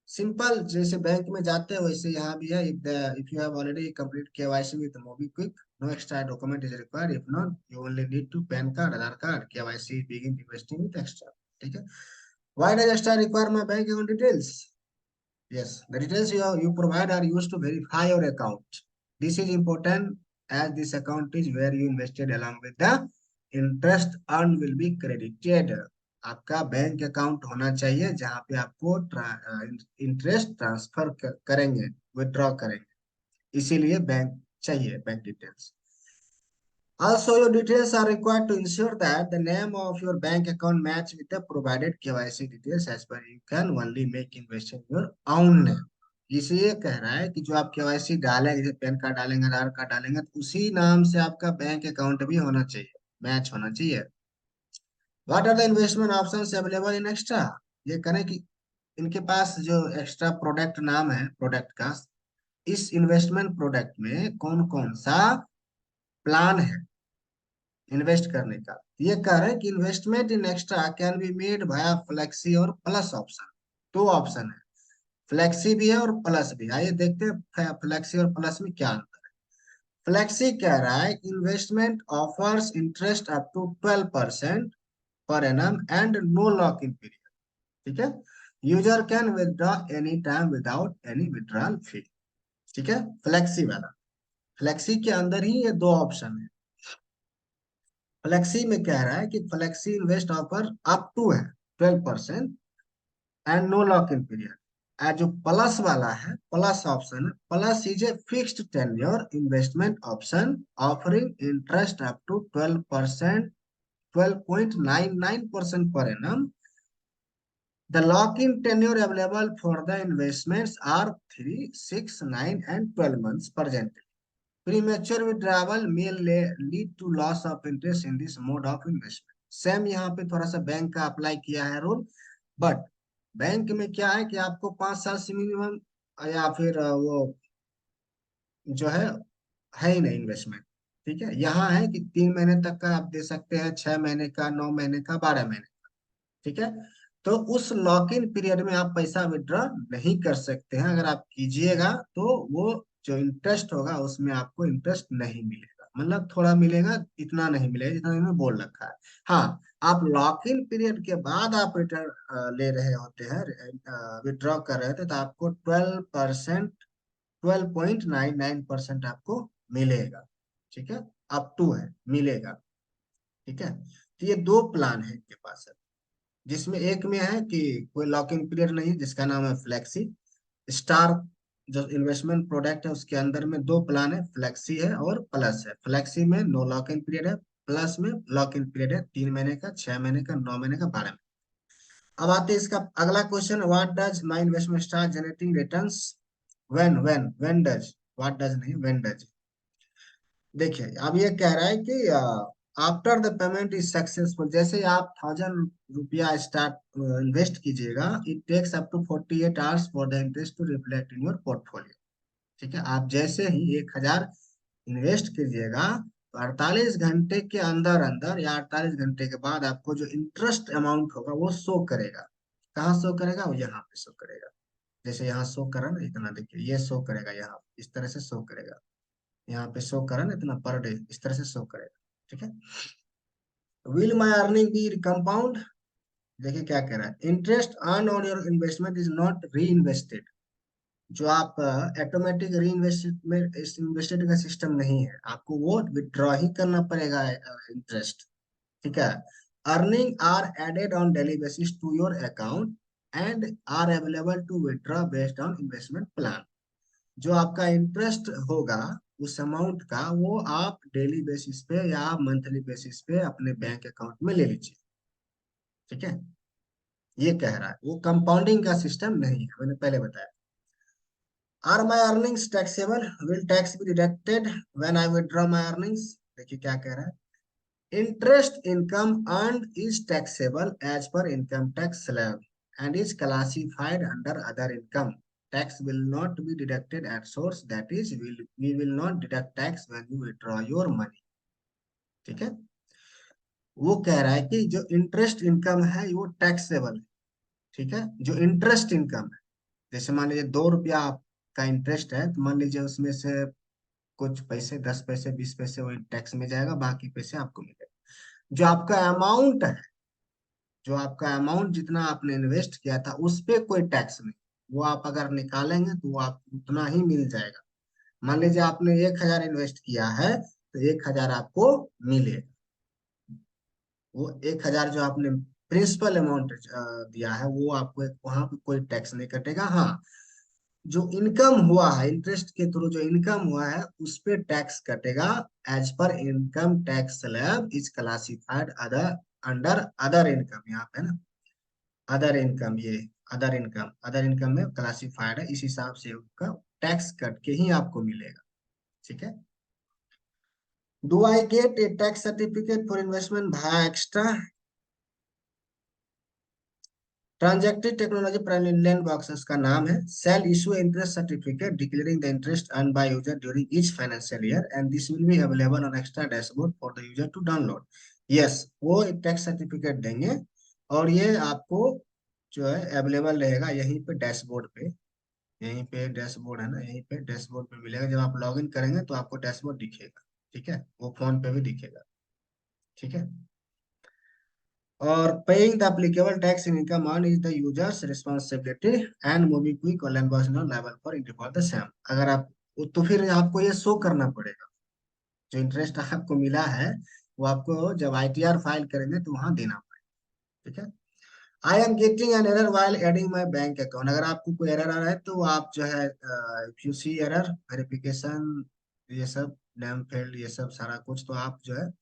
Simple, जैसे बैंक में जाते हैं वैसे यहाँ भी है। If you have already complete KYC with MobiKwik, no extra document is required. If not, you only need to PAN card, Aadhaar card, KYC, begin investing with extra. ठीक है, why does extra require my bank account details? Yes, the details you provide are used to verify your account. This is important as this account is where you invested along with the interest earned will be credited. आपका बैंक अकाउंट होना चाहिए जहां पे आपको इंटरेस्ट ट्रांसफर करेंगे, विड्रॉ करेंगे, इसीलिए बैंक चाहिए, bank details. Also, your details are required to ensure that the name of your bank account match with the provided KYC details as per you can only make investment in your own name. इसलिए कह रहा है कि जो आप केवाईसी डालेंगे, जैसे पैन कार्ड डालेंगे, आधार कार्ड डालेंगे, तो उसी नाम से आपका बैंक अकाउंट भी होना चाहिए, मैच होना चाहिए। What are the investment options available in extra? ये करें कि इनके पास जो एक्स्ट्रा प्रोडक्ट नाम है प्रोडक्ट का, इस इन्वेस्टमेंट प्रोडक्ट में कौन कौन सा प्लान है इन्वेस्ट करने का। ये कह रहे हैं कि investment in extra can be made via flexi और प्लस ऑप्शन। दो ऑप्शन है, फ्लेक्सी भी है और प्लस भी। आइए देखते हैं फ्लेक्सी और प्लस में क्या अंतर है। फ्लेक्सी कह रहा है investment offers interest up to 12% per annum and no lock in period. ठीक है, user can withdraw any time without any withdrawal fee. ठीक है, फ्लेक्सी वाला, फ्लेक्सी के अंदर ही ये दो ऑप्शन है। फ्लेक्सी में कह रहा है कि flexi invest offer up to है 12% and no lock in period. जो प्लस वाला है, प्लस ऑप्शन है, plus is a fixed tenure investment option offering interest up to 12%, 12.99% per annum. The lock-in tenure available for the investments are 3, 6, 9 and 12 months presently. Premature withdrawal may lead to loss of interest in this mode of investment. Same यहाँ पे थोड़ा सा बैंक का अप्लाई किया है रूल, बट बैंक में क्या है कि आपको 5 साल से मिनिमम या फिर वो जो है ही नहीं इन्वेस्टमेंट। ठीक है, यहाँ है कि 3 महीने तक का आप दे सकते हैं, 6 महीने का, 9 महीने का, 12 महीने। ठीक है, तो उस लॉक इन पीरियड में आप पैसा विड्रॉ नहीं कर सकते हैं। अगर आप कीजिएगा तो वो जो इंटरेस्ट होगा उसमें आपको इंटरेस्ट नहीं मिलेगा, मतलब थोड़ा मिलेगा, इतना नहीं मिलेगा जितना इन्होंने बोल रखा है। हाँ, आप लॉक इन पीरियड के बाद आप रिटर्न ले रहे होते हैं, विड्रॉ कर रहे थे, तो आपको 12%, 12.99% आपको मिलेगा। ठीक है, अप टू है, मिलेगा। ठीक है, तो ये दो प्लान है इनके पास, जिसमें एक में है कि कोई लॉक इन पीरियड नहीं है, जिसका नाम है फ्लेक्सी स्टार। जो इन्वेस्टमेंट प्रोडक्ट है उसके अंदर में दो प्लान है, फ्लेक्सी है और प्लस है। फ्लेक्सी में नो लॉक इन पीरियड है, प्लस में लॉक इन पीरियड है, 3 महीने का, 6 महीने का, 9 महीने का, 12 महीने। अब आते हैं इसका अगला question, what does my investment start generating returns? When does, what does नहीं, व्हेन डज। देखिए, अब ये कह रहा है कि after the payment is successful, जैसे आप 1000 रुपया स्टार्ट इन्वेस्ट कीजिएगा, it takes up to 48 hours for the interest to reflect in your portfolio. ठीक है, आप जैसे ही 1000 इन्वेस्ट कीजिएगा तो 48 घंटे के अंदर अंदर या 48 घंटे के बाद आपको जो इंटरेस्ट अमाउंट होगा वो शो करेगा। कहाँ शो करेगा? वो यहाँ पे शो करेगा। जैसे यहाँ शो करा ना, इतना देखिए, ये शो करेगा, यहाँ इस तरह से शो करेगा, यहाँ पे शो करा ना, इतना पर डे, इस तरह से शो करेगा। ठीक है, will my earning be compound? देखिए क्या कह रहा है, interest earn on your investment is not reinvested. जो आप ऑटोमेटिक री इन्वेस्टमेंट इन्वेस्टेड का सिस्टम नहीं है, आपको वो विड्रॉ ही करना पड़ेगा इंटरेस्ट। ठीक है। Earning are added on daily basis to your account and are available to withdraw based on investment plan. जो आपका इंटरेस्ट होगा उस अमाउंट का, वो आप डेली बेसिस पे या मंथली बेसिस पे अपने बैंक अकाउंट में ले लीजिए। ठीक है। ये कह रहा है, वो कंपाउंडिंग का सिस्टम नहीं है, मैंने पहले बताया। Are my earnings taxable? Will tax be deducted when I withdraw my earnings? देखिए क्या कह रहा है, interest income earned is taxable as per income tax slab and is classified under other income. Tax will not be deducted at source, that is, we will not deduct tax when you withdraw your money. ठीक है। वो कह रहा है कि जो इंटरेस्ट इनकम है वो टैक्सेबल है। ठीक है। जो इंटरेस्ट इनकम है, जैसे मान लीजिए 2 रुपया आपका इंटरेस्ट है, तो मान लीजिए उसमें से कुछ पैसे, 10 पैसे 20 पैसे वो टैक्स में जाएगा, बाकी पैसे आपको मिलेगा। जो आपका अमाउंट है, जो आपका अमाउंट जितना आपने इन्वेस्ट किया था उस पे कोई टैक्स नहीं। वो आप अगर निकालेंगे तो वो आपको उतना ही मिल जाएगा। मान लीजिए आपने 1,000 इन्वेस्ट किया है, तो 1,000 आपको मिलेगा। वो 1,000 जो आपने प्रिंसिपल अमाउंट दिया है, वो आपको वहां पे कोई टैक्स नहीं कटेगा। हाँ, जो इनकम हुआ है इंटरेस्ट के थ्रू, जो इनकम हुआ है उस पे टैक्स कटेगा। As per income tax slab is classified other under other income. यहाँ पे ना अदर इनकम, ये अदर इनकम में क्लासिफाइड है, इस हिसाब से उसका टैक्स कट के ही आपको मिलेगा। ठीक है। Do I get a tax certificate for investment via extra? Transacted technology private land box का नाम है। Shall issue interest certificate declaring the interest earn by user during each financial year and this will be available on extra dashboard for the user to download. Yes, वो टैक्स सर्टिफिकेट देंगे और ये आपको जो है अवेलेबल रहेगा यहीं पे डैशबोर्ड पे। यहीं पे डैशबोर्ड है ना, यहीं पे डैशबोर्ड पे मिलेगा। जब आप लॉगिन करेंगे तो आपको डैशबोर्ड दिखेगा। ठीक है। वो फोन पे भी दिखेगा। ठीक है। और paying the applicable tax in income earn is the user's responsibility and MobiKwik और Lendbox not liable for default the same. अगर आप, तो फिर आपको ये शो करना पड़ेगा, जो इंटरेस्ट आपको मिला है वो आपको जब आईटीआर फाइल करेंगे तो वहां देना पड़ेगा। ठीक है। I am getting an error while adding my bank account? अगर आपको कोई एरर आ रहा है तो आप जो है, if you see error verification, ये सब नेम फील्ड, ये सब सारा कुछ, तो आप जो है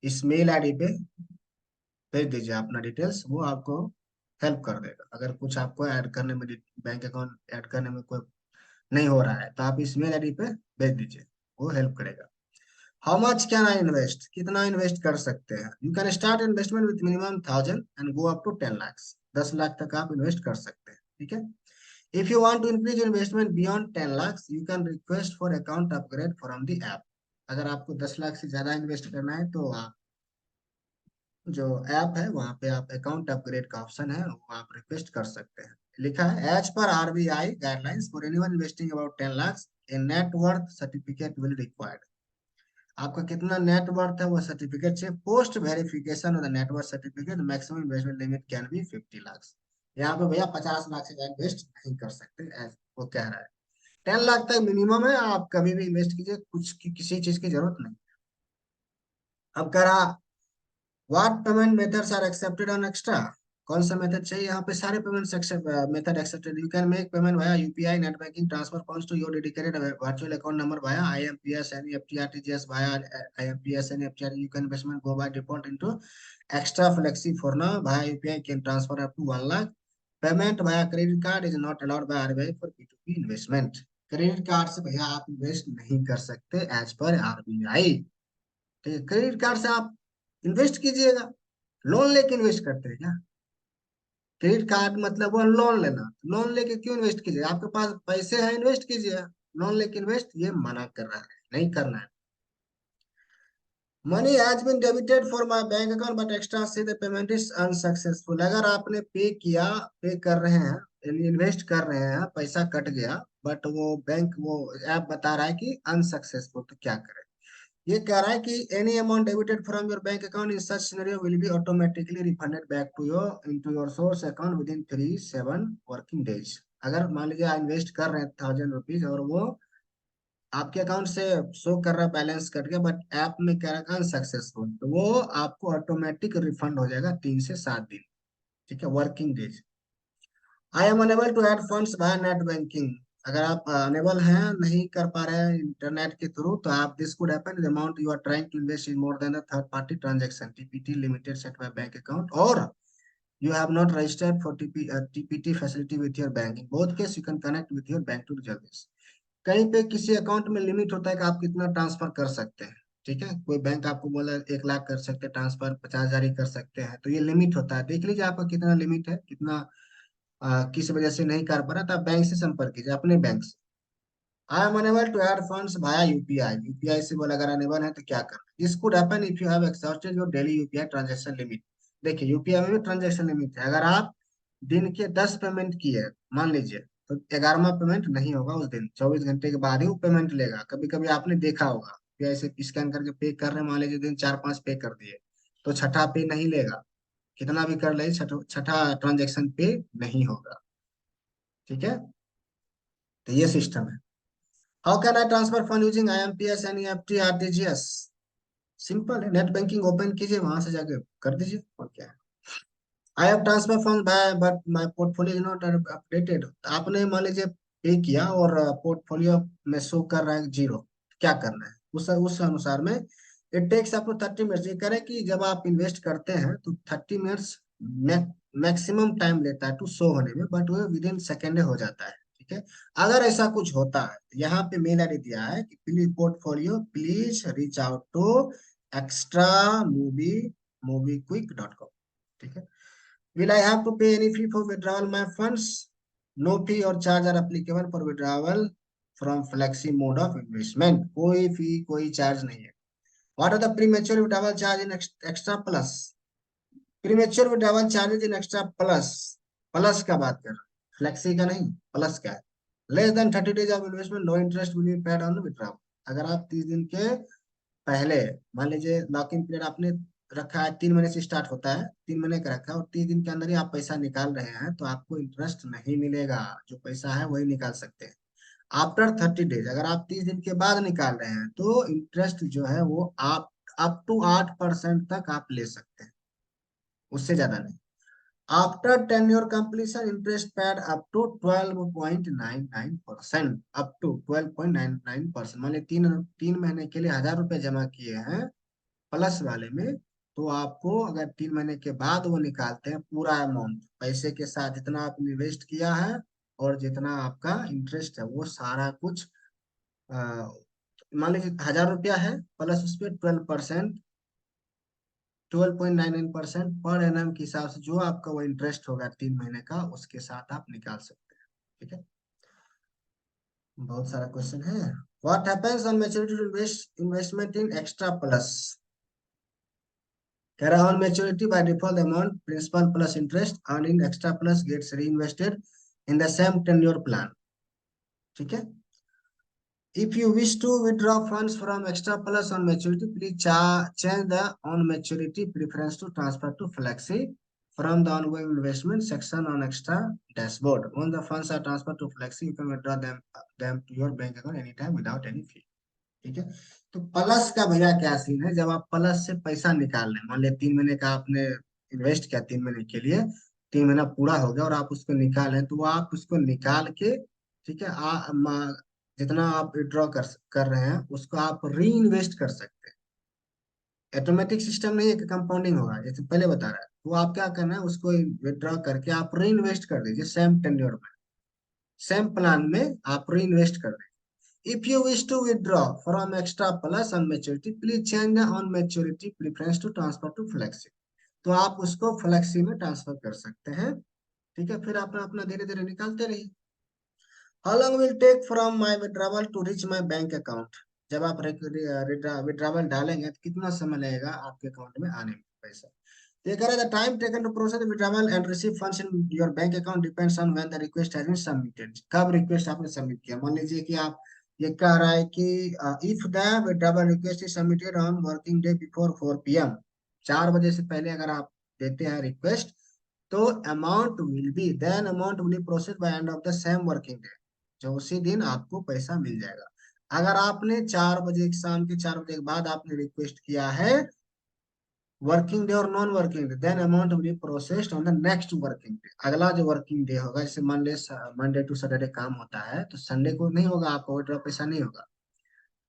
इस मेल आईडी पे भेज दीजिए अपना डिटेल्स, वो आपको हेल्प कर देगा। अगर कुछ आपको ऐड करने में, बैंक अकाउंट ऐड करने में कोई नहीं हो रहा है, तो आप इस मेल आईडी पे भेज दीजिए, वो हेल्प करेगा। How much can I invest? कितना इन्वेस्ट कर सकते हैं? You can start investment with minimum 1,000 and go up to 10 lakhs। 10 lakh तक आप इन्वेस्ट कर सकते हैं। ठीक है। If you want to increase investment beyond 10 lakhs you can request for account upgrade from the app. अगर आपको 10 लाख से ज्यादा इन्वेस्ट करना है तो आप जो ऐप है वहां पे आप अकाउंट अपग्रेड का ऑप्शन है, वो आप रिक्वेस्ट कर सकते हैं। लिखा है as per RBI guidelines for anyone investing about 10 lakhs a net worth certificate will required. आपका कितना नेटवर्थ है वो सर्टिफिकेट से post verification of the net worth certificate maximum investment limit can be 50 lakhs। यहाँ पे भैया 50 लाख से ज्यादा इन्वेस्ट नहीं कर सकते, वो कह रहा है। 10 लाख तक मिनिमम है, आप कभी भी इन्वेस्ट कीजिए, किसी चीज की जरूरत नहीं। अब कह रहा what payment methods are accepted on extra? कौन सा मेथड चाहिए? यहाँ पे सारे payment method accepted. You can make payment via UPI, net banking, transfer funds to your dedicated virtual account number via IMPS, NEFT, RTGS via IMPS, NEFT. You can investment go by default into extra flexi for now via UPI can transfer up to 1 lakh. Payment via credit card is not allowed by RBI for P2P investment. Credit card से भैया आप इन्वेस्ट नहीं कर सकते एज पर आरबीआई। ठीक है। क्रेडिट कार्ड से आप इन्वेस्ट कीजिएगा, लोन लेके इन्वेस्ट करते हैं क्या? क्रेडिट कार्ड मतलब वो लोन लेना। लोन लेके क्यों इन्वेस्ट कीजिए? आपके पास पैसे हैं, इन्वेस्ट कीजिए। लोन लेके इन्वेस्ट ये मना कर रहा है, नहीं करना है। Money has been debited for my bank account but extra says the payment is unsuccessful. अगर आपने पे किया, पे कर रहे हैं, इन्वेस्ट कर रहे हैं, पैसा कट गया, बट वो बैंक, वो ऐप बता रहा है कि अनसक्सेसफुल, तो क्या करें? ये कह रहा है कि any amount debited from your bank account in such scenario will be automatically refunded back to your into your source account within 3-7 working days. अगर मान लीजिए आप इन्वेस्ट कर रहे हैं 1000 रुपीज और वो आपके अकाउंट से शो कर रहा है बैलेंस कट गया, बट ऐप में कह रहा है अनसक्सेसफुल, तो वो आपको ऑटोमेटिक रिफंड हो जाएगा 3 से 7 दिन। ठीक है, working days. I am unable to add funds by net banking. अगर आप अनेबल हैं, नहीं कर पा रहे हैं इंटरनेट के थ्रू, तो आप this could happen the amount you are trying to invest in more than a third party transaction TPT limited set by bank account, और you have not registered for TPT facility with your bank. In both case, you can connect with your bank to resolve this. कहीं पे किसी अकाउंट में लिमिट होता है कि आप कितना ट्रांसफर कर सकते हैं। ठीक है, कोई बैंक आपको बोला 1 लाख कर सकते हैं ट्रांसफर, 50,000 ही कर सकते हैं, तो ये लिमिट होता है। देख लीजिए आपका कितना लिमिट है, कितना किस वजह से नहीं कर पा रहा, तो आप बैंक से संपर्क कीजिए, अपने बैंक से। I am unable to add funds via UPI. UPI से बोला अगर अनेबल है तो क्या करना। This could happen if you have exhausted your daily UPI transaction limit. देखिए यूपीआई में भी ट्रांजैक्शन लिमिट है। अगर आप दिन के 10 पेमेंट किए मान लीजिए, तो 11वां पेमेंट नहीं होगा उस दिन, 24 घंटे के बाद ही वो पेमेंट लेगा। कभी कभी आपने देखा होगा यूपीआई से स्कैन करके पे कर रहे हैं, मान लीजिए दिन 4-5 पे कर दिए, तो छठा पे नहीं लेगा। कितना भी कर ले, छठा ट्रांजेक्शन पे नहीं होगा। ठीक है, तो ये सिस्टम है। How can I transfer fund using IMPS NEFT RTGS? Simple है, नेट बैंकिंग ओपन कीजिए, वहां से जाके कर दीजिए, और क्या है। I have transfer fund by but my portfolio is not updated. आपने मान लीजिए पे किया और पोर्टफोलियो में शो कर रहा है 0, क्या करना है, उस अनुसार में it takes up to 30 minutes. ये करे कि जब आप इन्वेस्ट करते हैं तो 30 मिनट्स मैक्सिमम टाइम लेता है टू शो होने में, बट वो विद इन सेकेंड हो जाता है। ठीक है, अगर ऐसा कुछ होता है तो यहाँ पे मेल आईडी दिया है कि please portfolio please reach out to extra mobiquick.com। ठीक है, will I have to pay any fee for withdrawal my funds? No fee or charge are applicable for withdrawal from flexi mode of investment। कोई फी कोई चार्ज नहीं है। What are the premature withdrawal charge in extra plus? Premature withdrawal charges in extra plus, plus का बात कर रहे हैं, फ्लेक्सी का नहीं, प्लस का है। Less than 30 days of investment no interest will be paid on withdrawal. अगर आप 30 दिन के पहले, मान लीजिए लॉक इन पीरियड आपने रखा है 3 महीने से स्टार्ट होता है, 3 महीने का रखा है और 30 दिन के अंदर ही आप पैसा निकाल रहे हैं, तो आपको इंटरेस्ट नहीं मिलेगा। जो पैसा है वही निकाल सकते हैं। आफ्टर 30 डेज, अगर आप 30 दिन के बाद निकाल रहे हैं, तो इंटरेस्ट जो है वो आप अप टू 8% तक आप ले सकते हैं, उससे ज्यादा नहीं। After tenure completion interest paid up to 12.99%, up to 12.99%। मान लीजिए 3 महीने के लिए 1000 रुपये जमा किए हैं प्लस वाले में, तो आपको अगर 3 महीने के बाद वो निकालते हैं पूरा अमाउंट पैसे के साथ, जितना आप इन्वेस्ट किया है और जितना आपका इंटरेस्ट है वो सारा कुछ, अ, मान लीजिए 1000 रुपया है प्लस उस पर 12%, 12.99% पर एनएम के हिसाब से जो आपका वो इंटरेस्ट होगा 3 महीने का, उसके साथ आप निकाल सकते हैं। ठीक है, बहुत सारा क्वेश्चन है। What happens on maturity to investment in extra plus? कह रहा on maturity by default the amount principal plus interest earned in extra plus gets reinvested in the same tenure plan। ठीक है, if you wish to withdraw funds from extra plus on maturity please change the on maturity preference to transfer to flexi from the ongoing investment section on extra dashboard। Once the funds are transferred to flexi you can withdraw them to your bank account anytime without any fee। ठीक है, तो प्लस का भैया क्या सीन है, जब आप प्लस से पैसा निकाल रहे हैं, मान लिया 3 महीने का आपने इन्वेस्ट किया 3 महीने के लिए, 3 महीना पूरा हो गया और आप उसको निकाल रहे हैं, तो वो आप उसको निकाल के, ठीक है, जितना आप विड्रॉ कर रहे हैं उसको आप री इन्वेस्ट कर सकते हैं। ऑटोमेटिक सिस्टम नहीं है कि कंपाउंडिंग होगा, जैसे पहले बता रहा है, तो आप क्या करना है, उसको विड्रॉ करके आप री इन्वेस्ट कर दीजिए सेम टेन्योर में, सेम प्लान में आप री इन्वेस्ट कर दीजिए। If you wish to withdraw from extra plus on maturity, please change the on maturity preference to transfer to flexi। तो आप उसको फ्लेक्सी में ट्रांसफर कर सकते हैं। ठीक है, फिर अपना अपना धीरे धीरे निकालते रहिए। How long will take from my withdrawal to reach my bank account? जब आप विड्रॉवल डालेंगे तो कितना समय लगेगा आपके अकाउंट में आने में पैसा। तो ये कह रहा है the time taken to process withdrawal and receive funds in your bank account depends on when the request has been submitted. कब रिक्वेस्ट आपने सबमिट किया, मान लीजिए कि आप ये कह रहा है कि if the withdrawal request is submitted on working day before 4 PM, 4 बजे से पहले अगर आप देते हैं रिक्वेस्ट, तो amount will be process by end of the same working day, जो उसी दिन आपको पैसा मिल जाएगा। अगर आपने 4 बजे, शाम के 4 बजे के बाद आपने रिक्वेस्ट किया है, वर्किंग डे और non working day, then amount will be processed on the next working day. अगला जो वर्किंग डे होगा, जैसे मंडे टू सैटरडे काम होता है, तो संडे को नहीं होगा, आपका विड्रॉ पैसा नहीं होगा।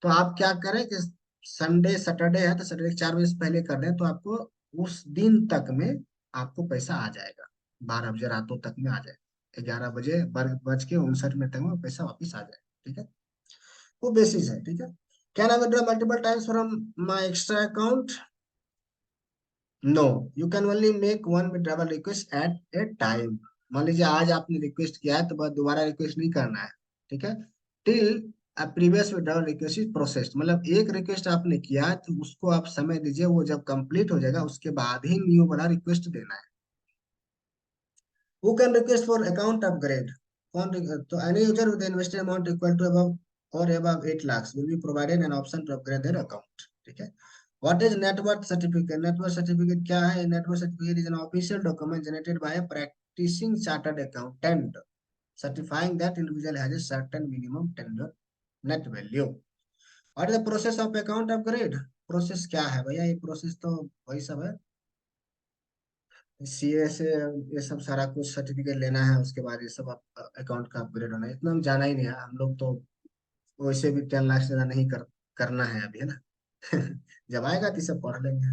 तो आप क्या करें कि संडे सैटरडे है तो सैटरडे 4 बजे से पहले कर दें, तो आपको उस दिन तक में आपको पैसा आ जाएगा, 12 बजे रातों तक में आ जाएगा, 11 बजे बज के 59 मिनट तक में पैसा वापिस आ जाएगा। ठीक है, वो बेसिस है। ठीक है, can I withdraw multiple times from my extra account? No, you can only make one withdrawal request at a time. मान लीजिए आज आपने रिक्वेस्ट किया है, तो बस दोबारा रिक्वेस्ट नहीं करना है। ठीक है, till previous withdrawal request is processed, मतलब एक रिक्वेस्ट आपने किया है, तो उसको आप समय दीजिए, वो जब कंप्लीट हो जाएगा उसके बाद ही न्यू वाला रिक्वेस्ट देना है। Who can request for account upgrade? कौन तो any user with invested amount equal to above और above 8 lakhs will be provided an option to upgrade their account। ठीक है, what is net worth certificate? Net worth certificate क्या है? Net worth certificate is an official document generated by a practicing chartered accountant certifying that individual has a certain minimum tenure net value। What is the process of account upgrade? Process क्या है भैया? ये प्रोसेस तो वही सब है, सीए से ये सब सारा कुछ सर्टिफिकेट लेना है, उसके बाद ये सब अकाउंट का अपग्रेड होना है। इतना हम जाना ही नहीं है, हम लोग तो वैसे भी 10 लाख से ज्यादा नहीं करना है अभी, है ना। जब आएगा तो सब पढ़ लेंगे।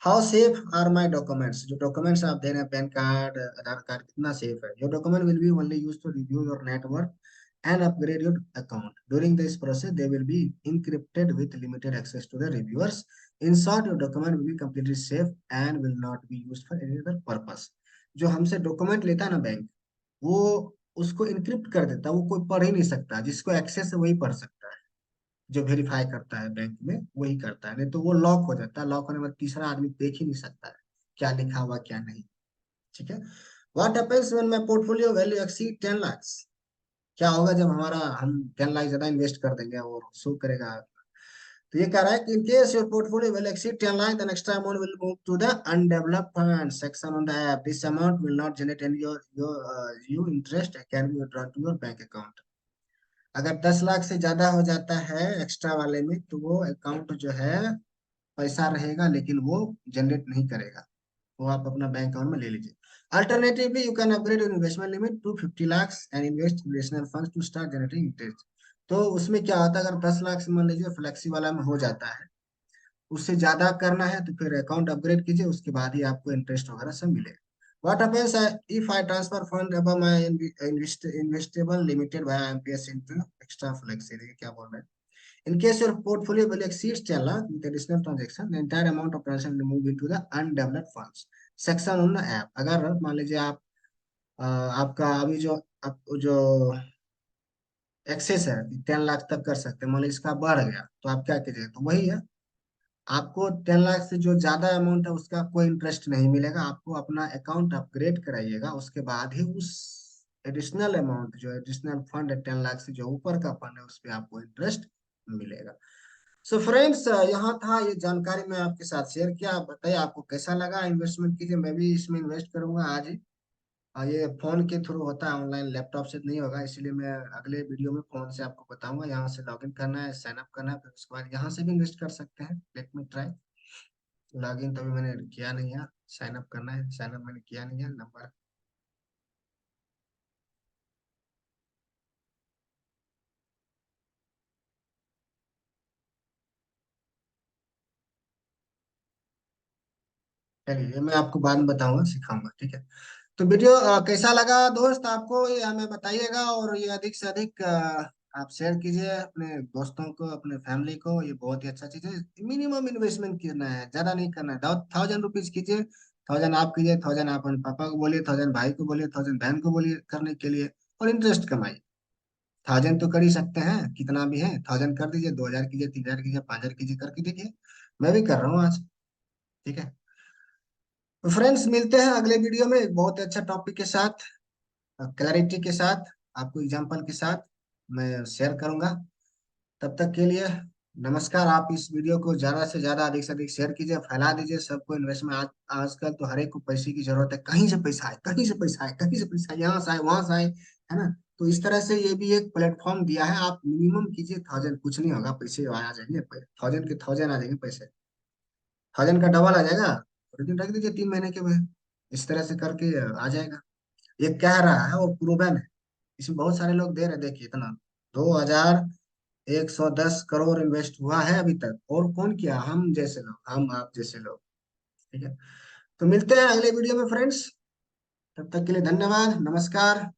How safe are my documents? जो डॉक्यूमेंट्स आप दे रहे हैं, पैन कार्ड, आधार कार्ड, कितना सेफ है? Your document will be only use to review your network and upgrade your account. During this process, they will be encrypted with limited access to the reviewers. In short, your document will be completely safe and will not be used for any other purpose। जो हमसे डॉक्यूमेंट लेता है ना बैंक, वो उसको इनक्रिप्ट कर देता है, वो कोई पढ़ ही नहीं सकता, जिसको एक्सेस है वही पढ़ सकता है। जो वेरीफाई करता है बैंक में वही करता है, नहीं तो वो लॉक हो जाता है। लॉक होने के बाद तीसरा आदमी देख ही नहीं सकता है क्या लिखा हुआ क्या नहीं। ठीक है, what happens when my portfolio value exceed 10 lakhs? क्या होगा जब हम 10 लाख ज्यादा इन्वेस्ट कर देंगे और शो करेगा? तो ये कह रहा है कि in case your portfolio will exceed 10 lakh, then extra amount will move to the undeveloped fund section on the app. This amount will not generate any your interest can be withdrawn to your bank account. अगर 10 लाख से ज्यादा हो जाता है एक्स्ट्रा वाले में, तो वो अकाउंट जो है पैसा रहेगा, लेकिन वो जनरेट नहीं करेगा, वो आप अपना बैंक अकाउंट में ले लीजिए। Alternatively you can upgrade your investment limit to 50 lakhs and invest additional funds to start generating interest. तो उसमें क्या होता है, अगर 10 लाख से मान लीजिए फ्लेक्सी वाला में हो जाता है, उससे ज्यादा करना है तो फिर अकाउंट अपग्रेड कीजिए, उसके बाद ही आपको इंटरेस्ट वगैरह सब मिलेगा। What happens if I transfer fund above my investable limited by MPS into extra flexi? देखिए क्या बोल रहे हैं। In case your portfolio value exceeds 10 lakh with additional transaction, the entire amount of transaction will move into the undeveloped funds section on the app। अगर मान लीजिए आप आपका अभी जो एक्सेस है 10 लाख तक कर सकते हैं, मान लीजिए इसका बढ़ गया, तो आप क्या कीजिए? तो वही है, आपको 10 लाख से जो ज्यादा अमाउंट है उसका कोई इंटरेस्ट नहीं मिलेगा, आपको अपना अकाउंट अपग्रेड कराइएगा, उसके बाद ही उस एडिशनल अमाउंट, जो एडिशनल फंड है 10 लाख से जो ऊपर का फंड है, उस पर आपको इंटरेस्ट मिलेगा। सो फ्रेंड्स, यहाँ था ये जानकारी मैं आपके साथ शेयर किया। आप बताइए आपको कैसा लगा? इन्वेस्टमेंट कीजिए, मैं भी इसमें इन्वेस्ट करूंगा आज ही। ये फोन के थ्रू होता है, ऑनलाइन लैपटॉप से नहीं होगा, इसीलिए मैं अगले वीडियो में फोन से आपको बताऊंगा। यहाँ से लॉगिन करना है, साइन अप करना है, फिर उसके बाद यहाँ से भी इन्वेस्ट कर सकते हैं। Let me try. लॉगिन तो अभी मैंने किया नहीं है, साइन अप करना है, साइन अप मैंने किया नहीं है। नंबर चलिए, ये मैं आपको बाद में बताऊंगा, सिखाऊंगा। ठीक है, तो वीडियो कैसा लगा दोस्त आपको, ये हमें बताइएगा, और ये अधिक से अधिक आप शेयर कीजिए अपने दोस्तों को, अपने फैमिली को। ये बहुत ही अच्छा चीज है। मिनिमम इन्वेस्टमेंट करना है, ज्यादा नहीं करना है। 1000 रुपीज कीजिए, 1000 आप कीजिए, 1000 आप अपने पापा को बोलिए, 1000 भाई को बोलिए, 1000 बहन को बोलिए करने के लिए, और इंटरेस्ट कमाइए। 1000 तो कर ही सकते हैं, कितना भी है। 1000 कर दीजिए, 2000 कीजिए, 3000 कीजिए, 5000 कीजिए, करके देखिए। मैं भी कर रहा हूँ आज। ठीक है, तो फ्रेंड्स मिलते हैं अगले वीडियो में एक बहुत ही अच्छा टॉपिक के साथ, क्लैरिटी के साथ, आपको एग्जाम्पल के साथ मैं शेयर करूंगा। तब तक के लिए नमस्कार। आप इस वीडियो को ज्यादा से ज्यादा, अधिक से अधिक शेयर कीजिए, फैला दीजिए सबको। इन्वेस्टमेंट आजकल तो हर एक को पैसे की जरूरत है, कहीं से पैसा आए, कहीं से पैसा आए, कहीं से पैसा आए, यहाँ से आए, वहां से आए, है ना। तो इस तरह से ये भी एक प्लेटफॉर्म दिया है। आप मिनिमम कीजिए 1000, कुछ नहीं होगा, पैसे आ जाएंगे, 1000 के 1000 आ जाएंगे पैसे, 1000 का डबल आ जाएगा। और दिन रख दीजिए 3 महीने के में, इस तरह से करके आ जाएगा। ये कह रहा है वो प्रूवन है, इसमें बहुत सारे लोग दे रहे हैं। देखिए इतना 2110 करोड़ इन्वेस्ट हुआ है अभी तक। और कौन किया? हम जैसे लोग, हम आप जैसे लोग। ठीक है। तो मिलते हैं अगले वीडियो में फ्रेंड्स। तब तक के लिए धन्यवाद, नमस्कार।